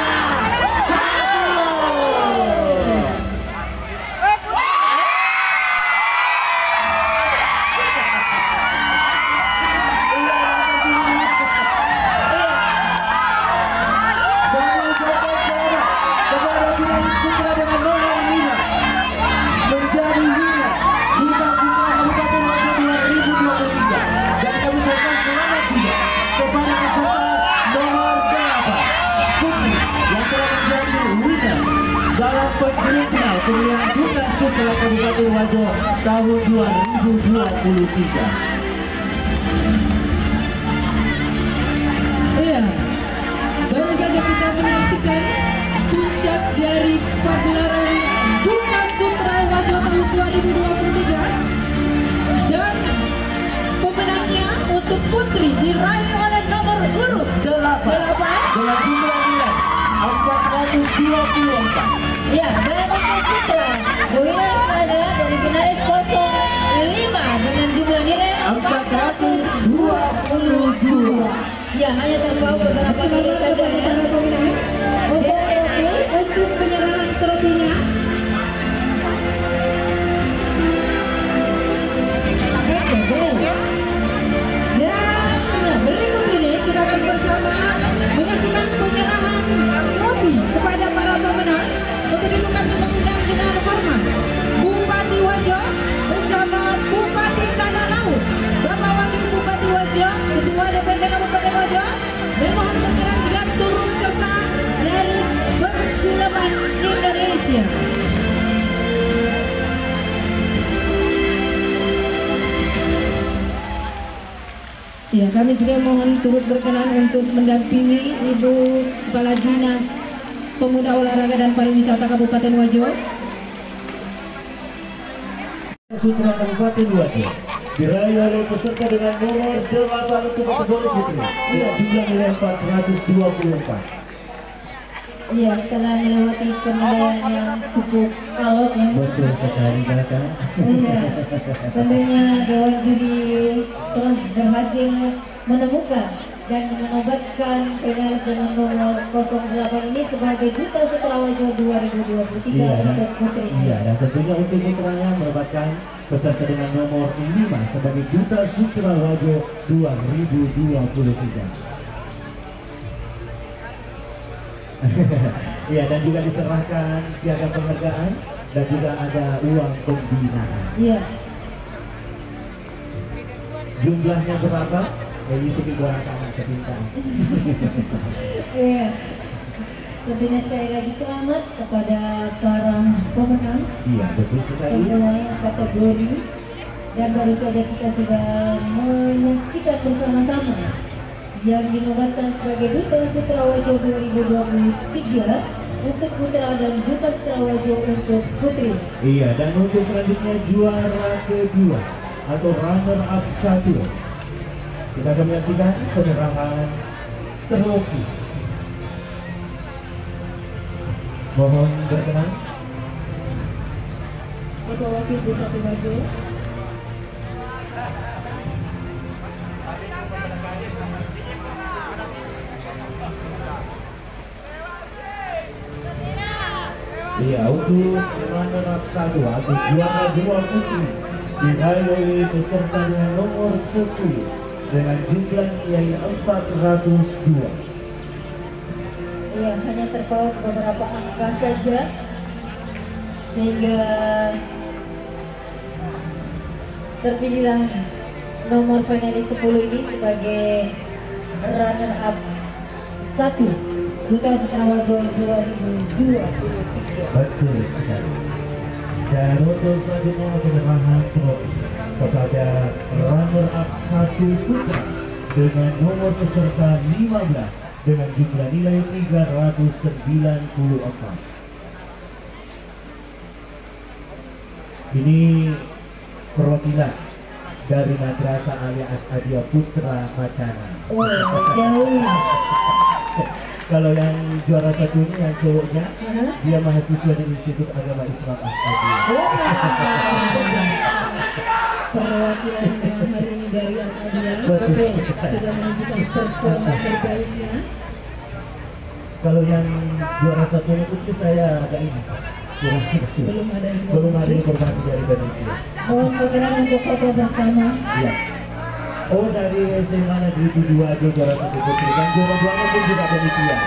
Speaker 2: pemilihan Duta Sutra Kabupaten Wajo tahun 2023.
Speaker 6: Iya, baru saja kita menyaksikan puncak dari pagelaran Duta Sutra Wajo tahun 2023 dan pemenangnya untuk Putri diraih oleh nomor urut 8
Speaker 2: Dengan jumlah nilai 424.
Speaker 1: Ya, dan untuk putra, winners adalah dari finalis 05 dengan jumlah nilai 422. Ya, hanya terpaut beberapa kali saja ya.
Speaker 6: Untuk penyerahan trofinya. Dan berikut ini kita akan bersama menyaksikan penyerahan trofi kepada para pemenang. Untuk itu kami mengundang dengan hormat Bupati Wajo bersama Bupati Tanah Laut, Bapak Wakil Bupati Wajo, Ketua DPRD Kabupaten Wajo, memohon berkenan jika turun serta dari Perfilman Indonesia. Ya, kami juga mohon turut berkenan untuk mendampingi Ibu Kepala Dinas Pemuda Olahraga dan Pariwisata Kabupaten Wajo.
Speaker 2: Sutra Kabupaten Wajo diraih oleh peserta dengan nomor 8 untuk kategori putri dengan jumlah nilai 424.
Speaker 1: Iya, setelah melewati penilaian yang cukup alot ya.
Speaker 2: Betul sekali kakak.
Speaker 1: Iya, tentunya Dewan Juri telah berhasil menemukan dan menobatkan finalis dengan nomor 08 ini sebagai Duta Sutra Wajo 2023 untuk putri.
Speaker 2: Iya, dan tentunya untuk putranya mendapatkan peserta dengan nomor 5 sebagai Duta Sutra Wajo 2023. Iya, dan juga diserahkan piagam penghargaan dan juga ada uang pembinaan.
Speaker 1: Iya.
Speaker 2: Jumlahnya berapa? Yusuf Ibu anak kebintang.
Speaker 1: Iya. Tentunya sekali lagi selamat kepada para pemenang.
Speaker 2: Iya, betul sekali.
Speaker 1: Semua kategori. Dan baru saja kita sudah menyaksikan bersama-sama yang dinobatkan sebagai Duta Sutra Wajo 2023 untuk putra dan Duta Sutra Wajo untuk putri.
Speaker 2: Iya, dan untuk selanjutnya juara kedua atau runner up 1 kita akan menyaksikan penyerahan trofi. Mohon berkenan.
Speaker 1: Ketua Wakil Bupati Bajo.
Speaker 2: Iya, untuk runner-up 1 atau juara 2 putri diraih oleh peserta dengan nomor 10 dengan jumlah nilai 402.
Speaker 1: Iya, hanya terpaut beberapa angka saja sehingga terpilihlah nomor finalis 10 ini sebagai runner up 1 Duta Setrawajo 2023.
Speaker 2: Betul sekali. Dan untuk selanjutnya penyerahan trofi kepada runner up 1 putra dengan nomor peserta 15 dengan jumlah nilai 394. Ini perwakilan dari Madrasah Alia Asadiah Putra Macana.
Speaker 1: Oh, jauh.
Speaker 2: Kalau yang juara 1 ini yang cowoknya, dia mahasiswa di Institut Agama Islam Asadiah.
Speaker 1: Perwakilan yang hari ini dari Asadiah sudah menunjukkan performa terbaiknya.
Speaker 2: Kalau yang juara 1 ini putri saya agak ini belum ada informasi dari panitia.
Speaker 1: Mohon berkenan untuk foto bersama.
Speaker 2: Iya. Oh, dari SMA Negeri 2 juara 1 putri dan juara 2 pun juga panitia.